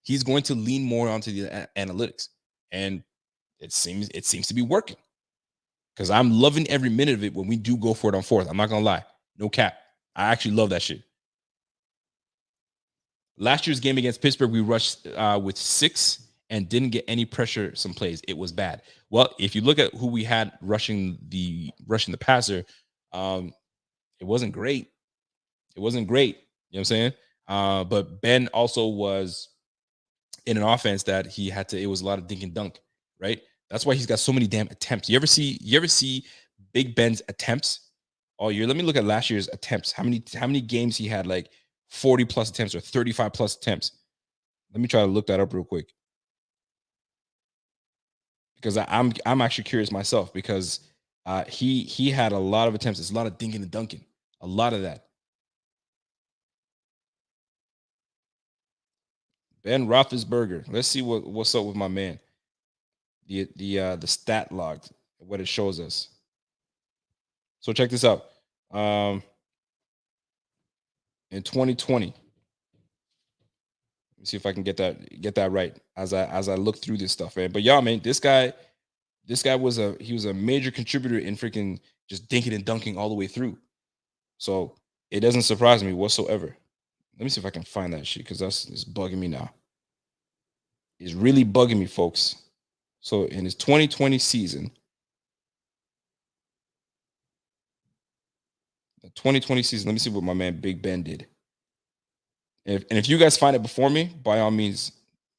A: He's going to lean more onto the analytics, and it seems to be working. Because I'm loving every minute of it when we do go for it on 4th. I'm not gonna lie, no cap. I actually love that shit. Last year's game against Pittsburgh, we rushed with 6 and didn't get any pressure. Some plays, it was bad. Well, if you look at who we had rushing the passer, it wasn't great. It wasn't great. You know what I'm saying? But Ben also was in an offense that he had to. It was a lot of dink and dunk, right? That's why he's got so many damn attempts. You ever see Big Ben's attempts all year? Let me look at last year's attempts. How many games he had like 40 plus attempts or 35 plus attempts? Let me try to look that up real quick. Because I'm actually curious myself because he had a lot of attempts. It's a lot of dinking and dunking. A lot of that. Ben Roethlisberger. Let's see what's up with my man. The stat log, what it shows us. So check this out. In 2020, let me see if I can get that right as I look through this stuff, man. But y'all, man, this guy was a major contributor in freaking just dinking and dunking all the way through. So it doesn't surprise me whatsoever. Let me see if I can find that shit because it's bugging me now. It's really bugging me, folks. So in his 2020 season, the 2020 season, let me see what my man Big Ben did. And if you guys find it before me, by all means,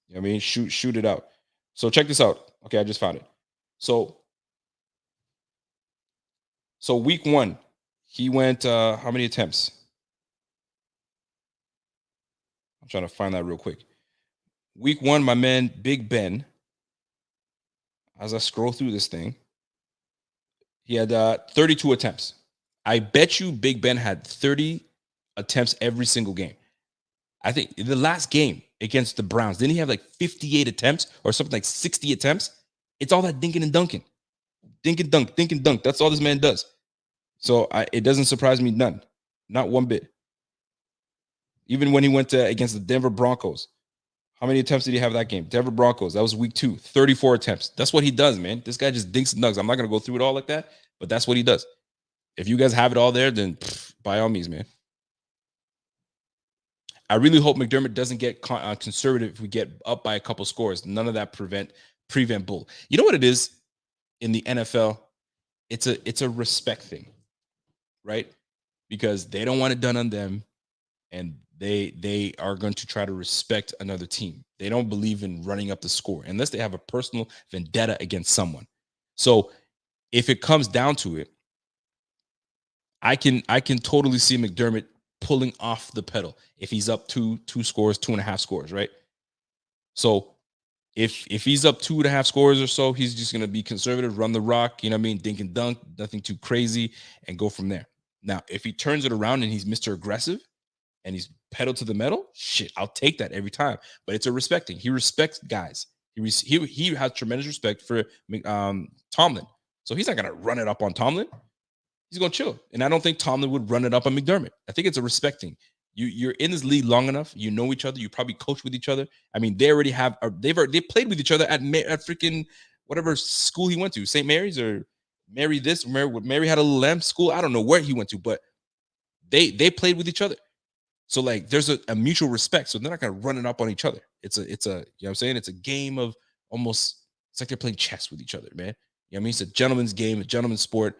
A: you know what I mean, shoot it out. So check this out. Okay, I just found it. So week 1, he went how many attempts? I'm trying to find that real quick. Week 1, my man Big Ben, as I scroll through this thing, he had 32 attempts. I bet you Big Ben had 30 attempts every single game. I think the last game against the Browns, didn't he have like 58 attempts or something like 60 attempts? It's all that dinking and dunking. Dink and dunk. That's all this man does. So it doesn't surprise me none. Not one bit. Even when he went against the Denver Broncos, how many attempts did he have that game? Denver Broncos, that was week 2, 34 attempts. That's what he does, man. This guy just dinks and dunks. I'm not going to go through it all like that, but that's what he does. If you guys have it all there, then by all means, man. I really hope McDermott doesn't get conservative if we get up by a couple scores. None of that prevent bull. You know what it is in the NFL? It's a respect thing, right? Because they don't want it done on them, and they are going to try to respect another team. They don't believe in running up the score unless they have a personal vendetta against someone. So if it comes down to it, I can totally see McDermott pulling off the pedal if he's up two scores, 2.5 scores, right? So If he's up 2.5 scores or so, he's just gonna be conservative, run the rock, you know what I mean, dink and dunk, nothing too crazy, and go from there. Now, if he turns it around and he's Mr. Aggressive and he's pedal to the metal, shit, I'll take that every time. But it's a respecting. He respects guys. He has tremendous respect for Tomlin. So he's not gonna run it up on Tomlin. He's gonna chill. And I don't think Tomlin would run it up on McDermott. I think it's a respecting. You're in this league long enough. You know each other. You probably coach with each other. I mean, they already have. They played with each other at freaking whatever school he went to, St. Mary's or Mary this. Mary had a little lamb school. I don't know where he went to, but they played with each other. So like, there's a mutual respect. So they're not gonna run it up on each other. It's a you know what I'm saying. It's a game of almost. It's like they're playing chess with each other, man. You know what I mean? It's a gentleman's game, a gentleman's sport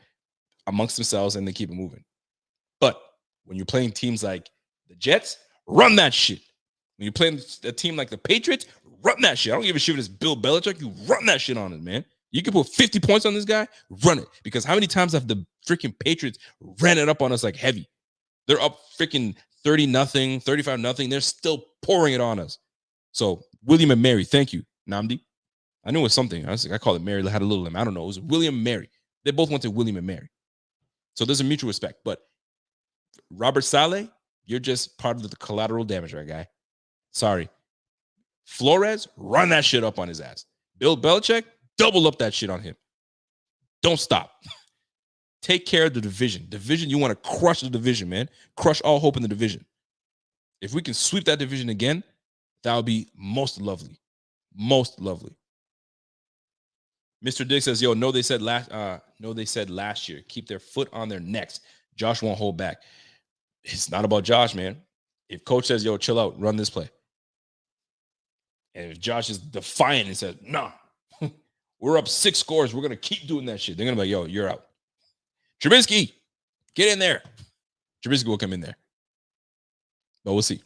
A: amongst themselves, and they keep it moving. But when you're playing teams like the Jets, run that shit. When you're playing a team like the Patriots, run that shit. I don't give a shit if it's Bill Belichick. You run that shit on it, man. You can put 50 points on this guy, run it. Because how many times have the freaking Patriots ran it up on us like heavy? They're up freaking 30-0, 35-0. They're still pouring it on us. So William and Mary, thank you, Namdi. I knew it was something. I called it Mary. Had a little. I don't know. It was William and Mary. They both went to William and Mary. So there's a mutual respect. But Robert Saleh, you're just part of the collateral damage, right, guy? Sorry. Flores, run that shit up on his ass. Bill Belichick, double up that shit on him. Don't stop. Take care of the division. Division, you want to crush the division, man. Crush all hope in the division. If we can sweep that division again, that would be most lovely. Most lovely. Mr. Dick says, yo, no, they said last year. Keep their foot on their necks. Josh won't hold back. It's not about Josh, man. If coach says, yo, chill out, run this play. And if Josh is defiant and says, nah, we're up 6 scores, we're going to keep doing that shit. They're going to be like, yo, you're out. Trubisky, get in there. Trubisky will come in there. But we'll see.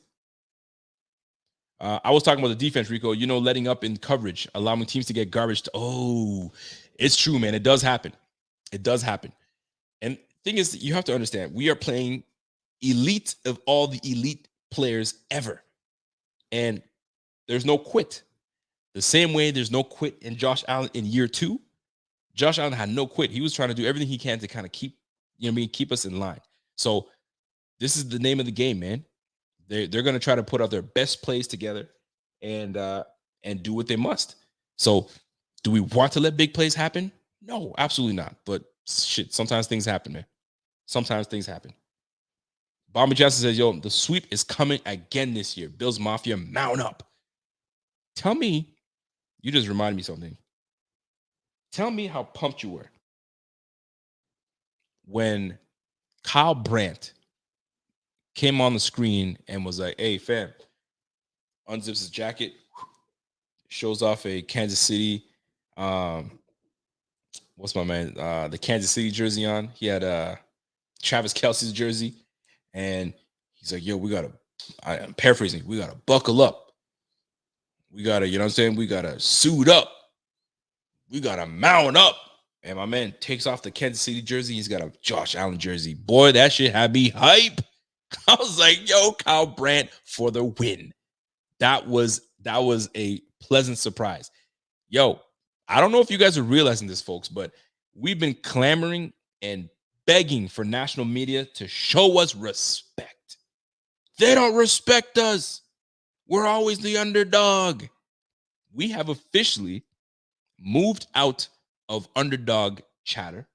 A: I was talking about the defense, Rico, letting up in coverage, allowing teams to get garbage. It's true, man. It does happen. It does happen. And thing is, you have to understand, we are playing elite of all the elite players ever. And there's no quit. The same way there's no quit in Josh Allen in year 2. Josh Allen had no quit. He was trying to do everything he can to kind of keep us in line. So this is the name of the game, man. They're going to try to put out their best plays together and do what they must. So do we want to let big plays happen? No, absolutely not. But shit, sometimes things happen, man. Sometimes things happen. Bomber Johnson says, yo, the sweep is coming again this year. Bills Mafia, mount up. Tell me, you just reminded me something. Tell me how pumped you were when Kyle Brandt came on the screen and was like, hey, fam, unzips his jacket, shows off a Kansas City, what's my man, the Kansas City jersey on. He had Travis Kelce's jersey, and he's like, yo, I'm paraphrasing, we got to buckle up. We got to, you know what I'm saying? We got to suit up. We got to mount up. And my man takes off the Kansas City jersey. He's got a Josh Allen jersey. Boy, that shit had me hype. I was like, yo, Kyle Brandt for the win. That was a pleasant surprise. Yo, I don't know if you guys are realizing this, folks, but we've been clamoring and begging for national media to show us respect. They don't respect us. We're always the underdog. We have officially moved out of underdog chatter.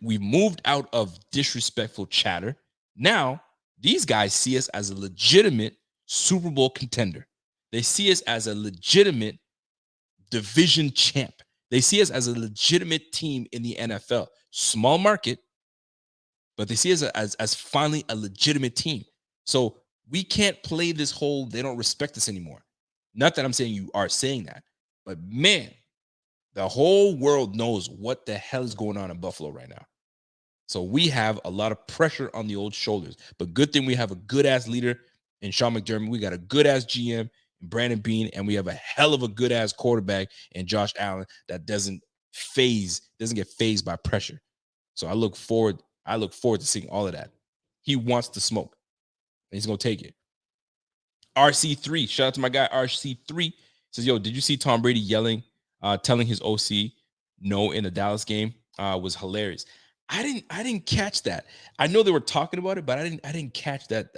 A: We've moved out of disrespectful chatter. Now, these guys see us as a legitimate Super Bowl contender. They see us as a legitimate division champ. They see us as a legitimate team in the NFL. Small market, but they see us as finally a legitimate team. So we can't play this whole they don't respect us anymore. Not that I'm saying you are saying that, but man, the whole world knows what the hell is going on in Buffalo right now. So we have a lot of pressure on the old shoulders. But good thing we have a good-ass leader in Sean McDermott. We got a good-ass GM in Brandon Beane, and we have a hell of a good-ass quarterback in Josh Allen that doesn't get phased by pressure. So I look forward to seeing all of that. He wants to smoke, and he's going to take it. RC3, shout out to my guy RC3. Says, yo, did you see Tom Brady yelling, telling his OC no in the Dallas game? Was hilarious. I didn't catch that. I know they were talking about it, but I didn't catch that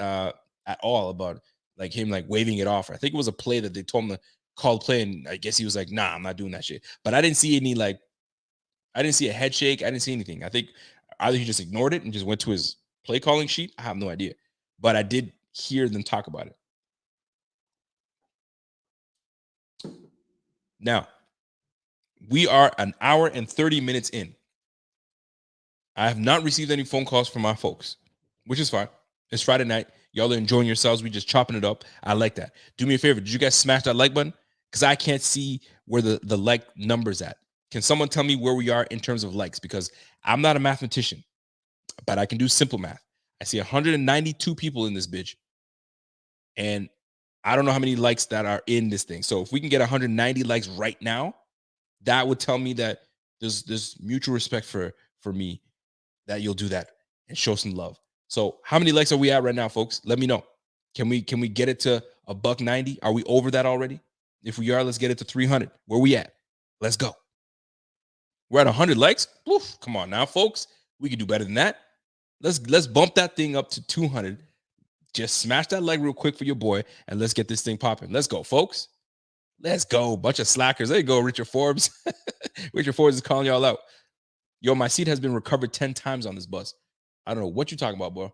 A: at all about like him like waving it off. I think it was a play that they told him to call the play, and I guess he was like, nah, I'm not doing that shit. But I didn't see any like, I didn't see a head shake. I didn't see anything. I think either he just ignored it and just went to his play calling sheet. I have no idea. But I did hear them talk about it. Now, we are an hour and 30 minutes in. I have not received any phone calls from my folks, which is fine. It's Friday night. Y'all are enjoying yourselves. We just chopping it up. I like that. Do me a favor. Did you guys smash that like button? Because I can't see where the like number's at. Can someone tell me where we are in terms of likes? Because I'm not a mathematician, but I can do simple math. I see 192 people in this bitch. And I don't know how many likes that are in this thing. So if we can get 190 likes right now, that would tell me that there's mutual respect for me, that you'll do that and show some love. So how many likes are we at right now, folks? Let me know. Can we get it to $190? Are we over that already? If we are, let's get it to 300. Where we at? Let's go. We're at 100 likes. Oof, come on now, folks. We can do better than that. Let's bump that thing up to 200. Just smash that like real quick for your boy, and let's get this thing popping. Let's go, folks. Let's go. Bunch of slackers. There you go, Richard Forbes. Richard Forbes is calling y'all out. Yo, my seat has been recovered 10 times on this bus. I don't know what you're talking about, bro,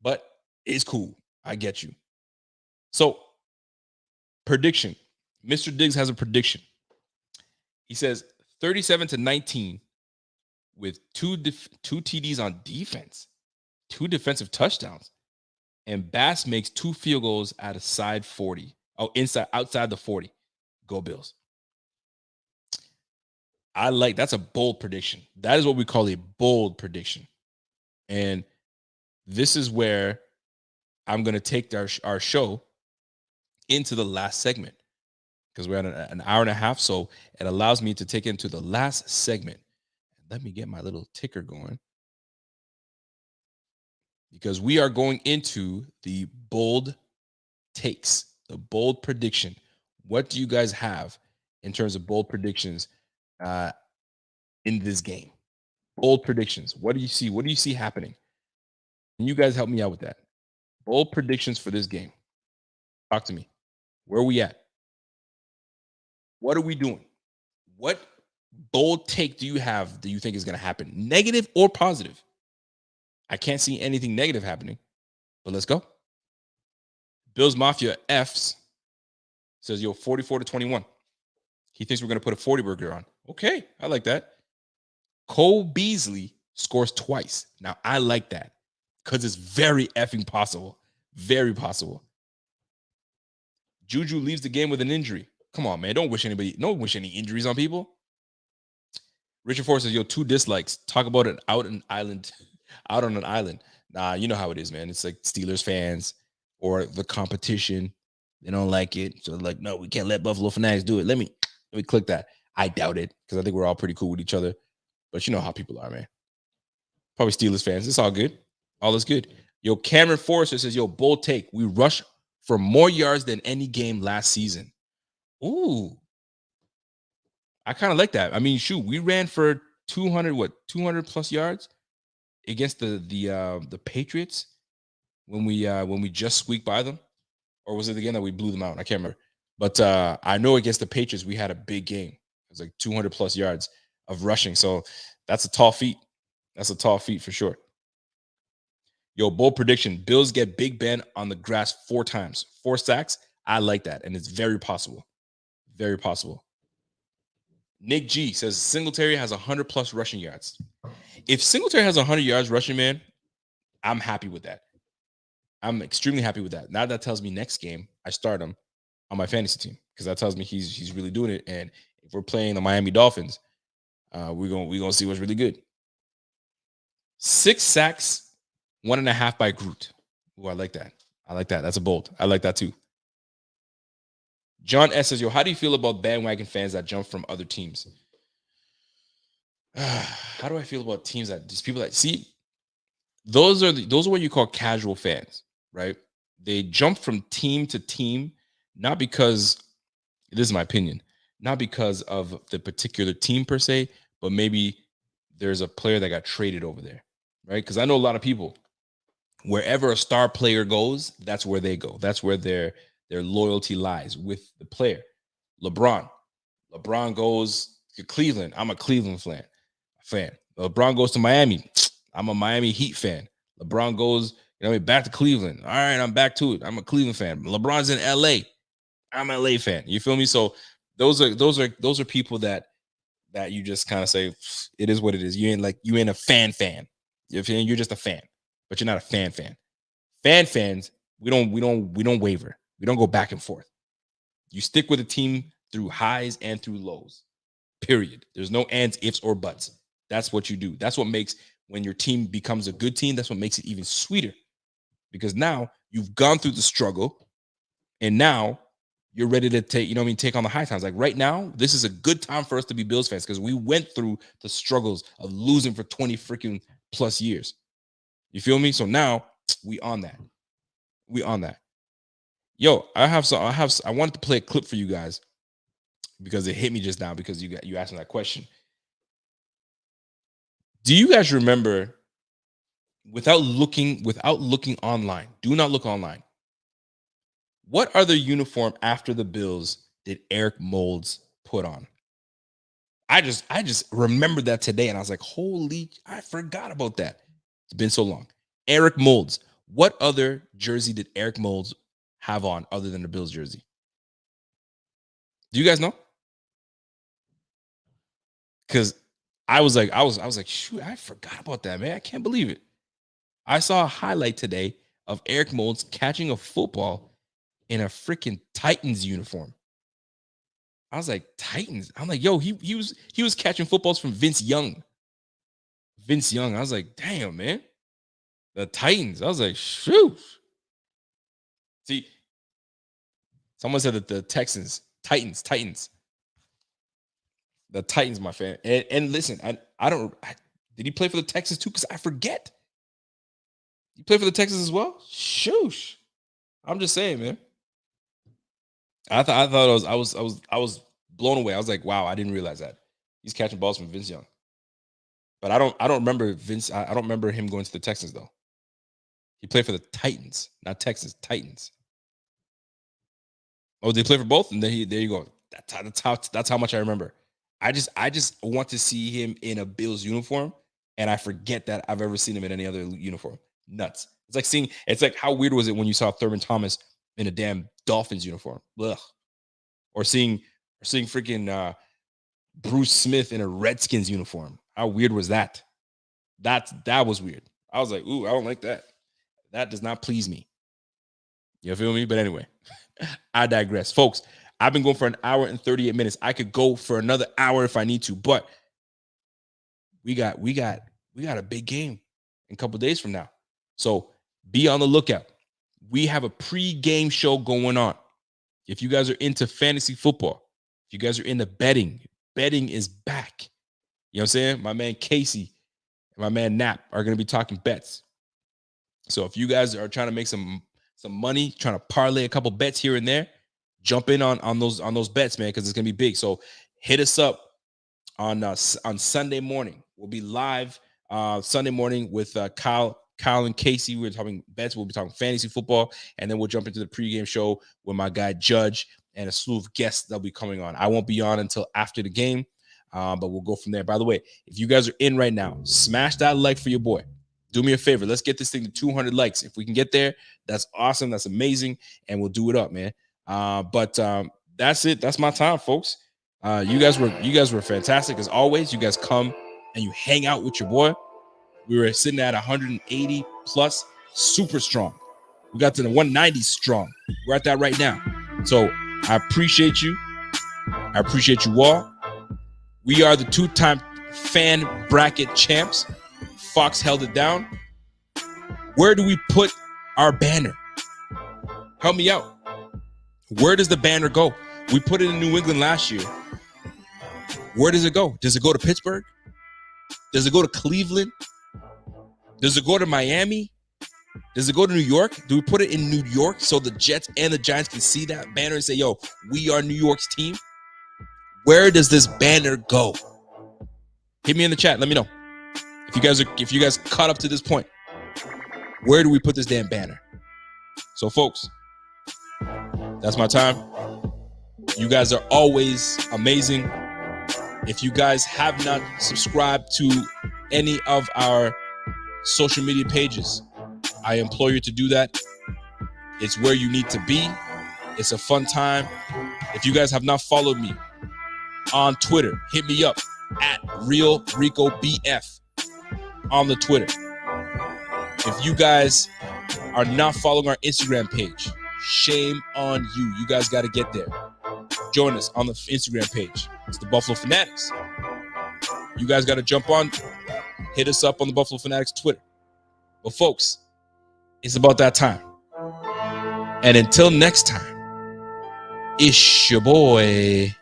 A: but it's cool. I get you. So, prediction. Mr. Diggs has a prediction. He says 37-19 with two TDs on defense, 2 defensive touchdowns, and Bass makes 2 field goals at a side 40. Oh, outside the 40. Go Bills. That's a bold prediction. That is what we call a bold prediction. And this is where I'm going to take our show into the last segment, because we're at an hour and a half. So it allows me to take it into the last segment. Let me get my little ticker going, because we are going into the bold takes, the bold prediction. What do you guys have in terms of bold predictions in this game? Bold predictions. What do you see? What do you see happening? Can you guys help me out with that? Bold predictions for this game. Talk to me. Where are we at? What are we doing? What bold take do you have that you think is going to happen? Negative or positive? I can't see anything negative happening, but let's go. Bills Mafia F's says, yo, 44-21. He thinks we're going to put a 40 burger on. Okay, I like that. Cole Beasley scores twice. Now, I like that because it's very effing possible. Very possible. Juju leaves the game with an injury. Come on, man. Don't wish any injuries on people. Richard Ford says, yo, 2 dislikes. Talk about it out on an island. Nah, you know how it is, man. It's like Steelers fans or the competition. They don't like it. So like, no, we can't let Buffalo Fanatics do it. Let me click that. I doubt it, because I think we're all pretty cool with each other. But you know how people are, man. Probably Steelers fans. It's all good. All is good. Yo, Cameron Forrester says, yo, bold take. We rush for more yards than any game last season. Ooh. I kind of like that. I mean, shoot, we ran for 200 plus yards against the Patriots when we just squeaked by them. Or was it the game that we blew them out? I can't remember. But I know against the Patriots, we had a big game. It was like 200 plus yards of rushing. So that's a tall feat. That's a tall feat for sure. Yo, bold prediction. Bills get Big Ben on the grass 4 times. 4 sacks. I like that. And it's very possible. Very possible. Nick G says Singletary has 100 plus rushing yards. If Singletary has 100 yards rushing, man, I'm happy with that. I'm extremely happy with that. Now that tells me next game I start him on my fantasy team, because that tells me he's really doing it. And if we're playing the Miami Dolphins, we're gonna see what's really good. 6 sacks, 1.5 by Groot. Ooh, I like that. I like that. That's a bold. I like that too. John S says, yo, how do you feel about bandwagon fans that jump from other teams? How do I feel about teams that just people that see? Those are what you call casual fans, right? They jump from team to team, not because This is my opinion. Not because of the particular team per se, but maybe there's a player that got traded over there, right? Because I know a lot of people, wherever a star player goes, that's where they go. That's where their loyalty lies, with the player. LeBron goes to Cleveland. I'm a Cleveland fan. LeBron goes to Miami. I'm a Miami Heat fan. LeBron goes, back to Cleveland. All right, I'm back to it. I'm a Cleveland fan. LeBron's in LA. I'm an LA fan. You feel me? So those are people that you just kind of say, it is what it is. You ain't a fan. You're just a fan, but you're not a fan. Fans, we don't waver. We don't go back and forth. You stick with a team through highs and through lows. Period. There's no ands, ifs, or buts. That's what you do. That's what makes, when your team becomes a good team, that's what makes it even sweeter. Because now you've gone through the struggle, and now you're ready to take on the high times. Like right now, this is a good time for us to be Bills fans, because we went through the struggles of losing for 20 freaking plus years. You feel me? So now we on that. Yo, I wanted to play a clip for you guys because it hit me just now, because you asked me that question. Do you guys remember, without looking online, do not look online, what other uniform after the Bills did Eric Moulds put on? I just remembered that today, and I was like, holy, I forgot about that. It's been so long. Eric Moulds. What other jersey did Eric Moulds have on other than the Bills jersey? Do you guys know? Because I was like, shoot, I forgot about that, man. I can't believe it. I saw a highlight today of Eric Moulds catching a football in a freaking Titans uniform. I was like, Titans? I'm like, yo, he was catching footballs from Vince Young. I was like, damn, man. The Titans. I was like, shoot. See, someone said that the Texans, Titans. The Titans, my fan. And listen, did he play for the Texans too? Because I forget. He played for the Texans as well? Shoosh. I'm just saying, man. I thought I was blown away. I was like, wow, I didn't realize that. He's catching balls from Vince Young. But I don't remember Vince. I don't remember him going to the Texans though. He played for the Titans, not Texans, Titans. Oh, they play for both? And then there you go. That's how much I remember. I just want to see him in a Bills uniform, and I forget that I've ever seen him in any other uniform. Nuts. It's like how weird was it when you saw Thurman Thomas in a damn Dolphins uniform? Ugh. Or seeing freaking Bruce Smith in a Redskins uniform. How weird was that? That was weird. I was like, ooh, I don't like that. That does not please me. You feel me? But anyway, I digress. Folks, I've been going for an hour and 38 minutes. I could go for another hour if I need to, but we got a big game in a couple of days from now. So be on the lookout. We have a pre-game show going on. If you guys are into fantasy football, if you guys are into betting is back. You know what I'm saying? My man Casey and my man Nap are going to be talking bets. So if you guys are trying to make some money, trying to parlay a couple bets here and there, jump in on those bets, man, because it's going to be big. So hit us up on Sunday morning. We'll be live Sunday morning with Kyle and Casey. We're talking bets. We'll be talking fantasy football, and then we'll jump into the pregame show with my guy Judge and a slew of guests that'll be coming on. I won't be on until after the game, but we'll go from there. By the way, if you guys are in right now, smash that like for your boy. Do me a favor. Let's get this thing to 200 likes. If we can get there, that's awesome. That's amazing, and we'll do it up, man. But that's it. That's my time, folks. You guys were fantastic as always. You guys come and you hang out with your boy. We were sitting at 180 plus, super strong. We got to the 190 strong. We're at that right now. So I appreciate you. I appreciate you all. We are the two-time fan bracket champs. Fox held it down. Where do we put our banner? Help me out. Where does the banner go? We put it in New England last year. Where does it go? Does it go to Pittsburgh? Does it go to Cleveland? Does it go to Miami? Does it go to New York? Do we put it in New York so the Jets and the Giants can see that banner and say, yo, we are New York's team? Where does this banner go? Hit me in the chat. Let me know. If you guys caught up to this point, where do we put this damn banner? So, folks, that's my time. You guys are always amazing. If you guys have not subscribed to any of our social media pages, I implore you to do that. It's where you need to be. It's a fun time. If you guys have not followed me on Twitter, hit me up at RealRicoBF on the Twitter. If you guys are not following our Instagram page, shame on you. You guys got to get there. Join us on the Instagram page. It's the Buffalo Fanatics. You guys got to jump on. Hit us up on the Buffalo Fanatics Twitter. But folks, it's about that time. And until next time, it's your boy.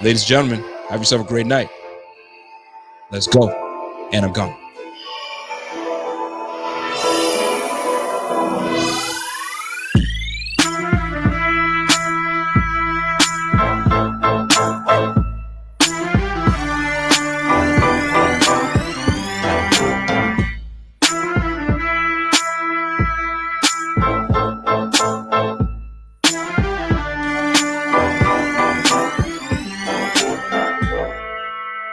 A: Ladies and gentlemen, have yourself a great night. Let's go. And I'm gone.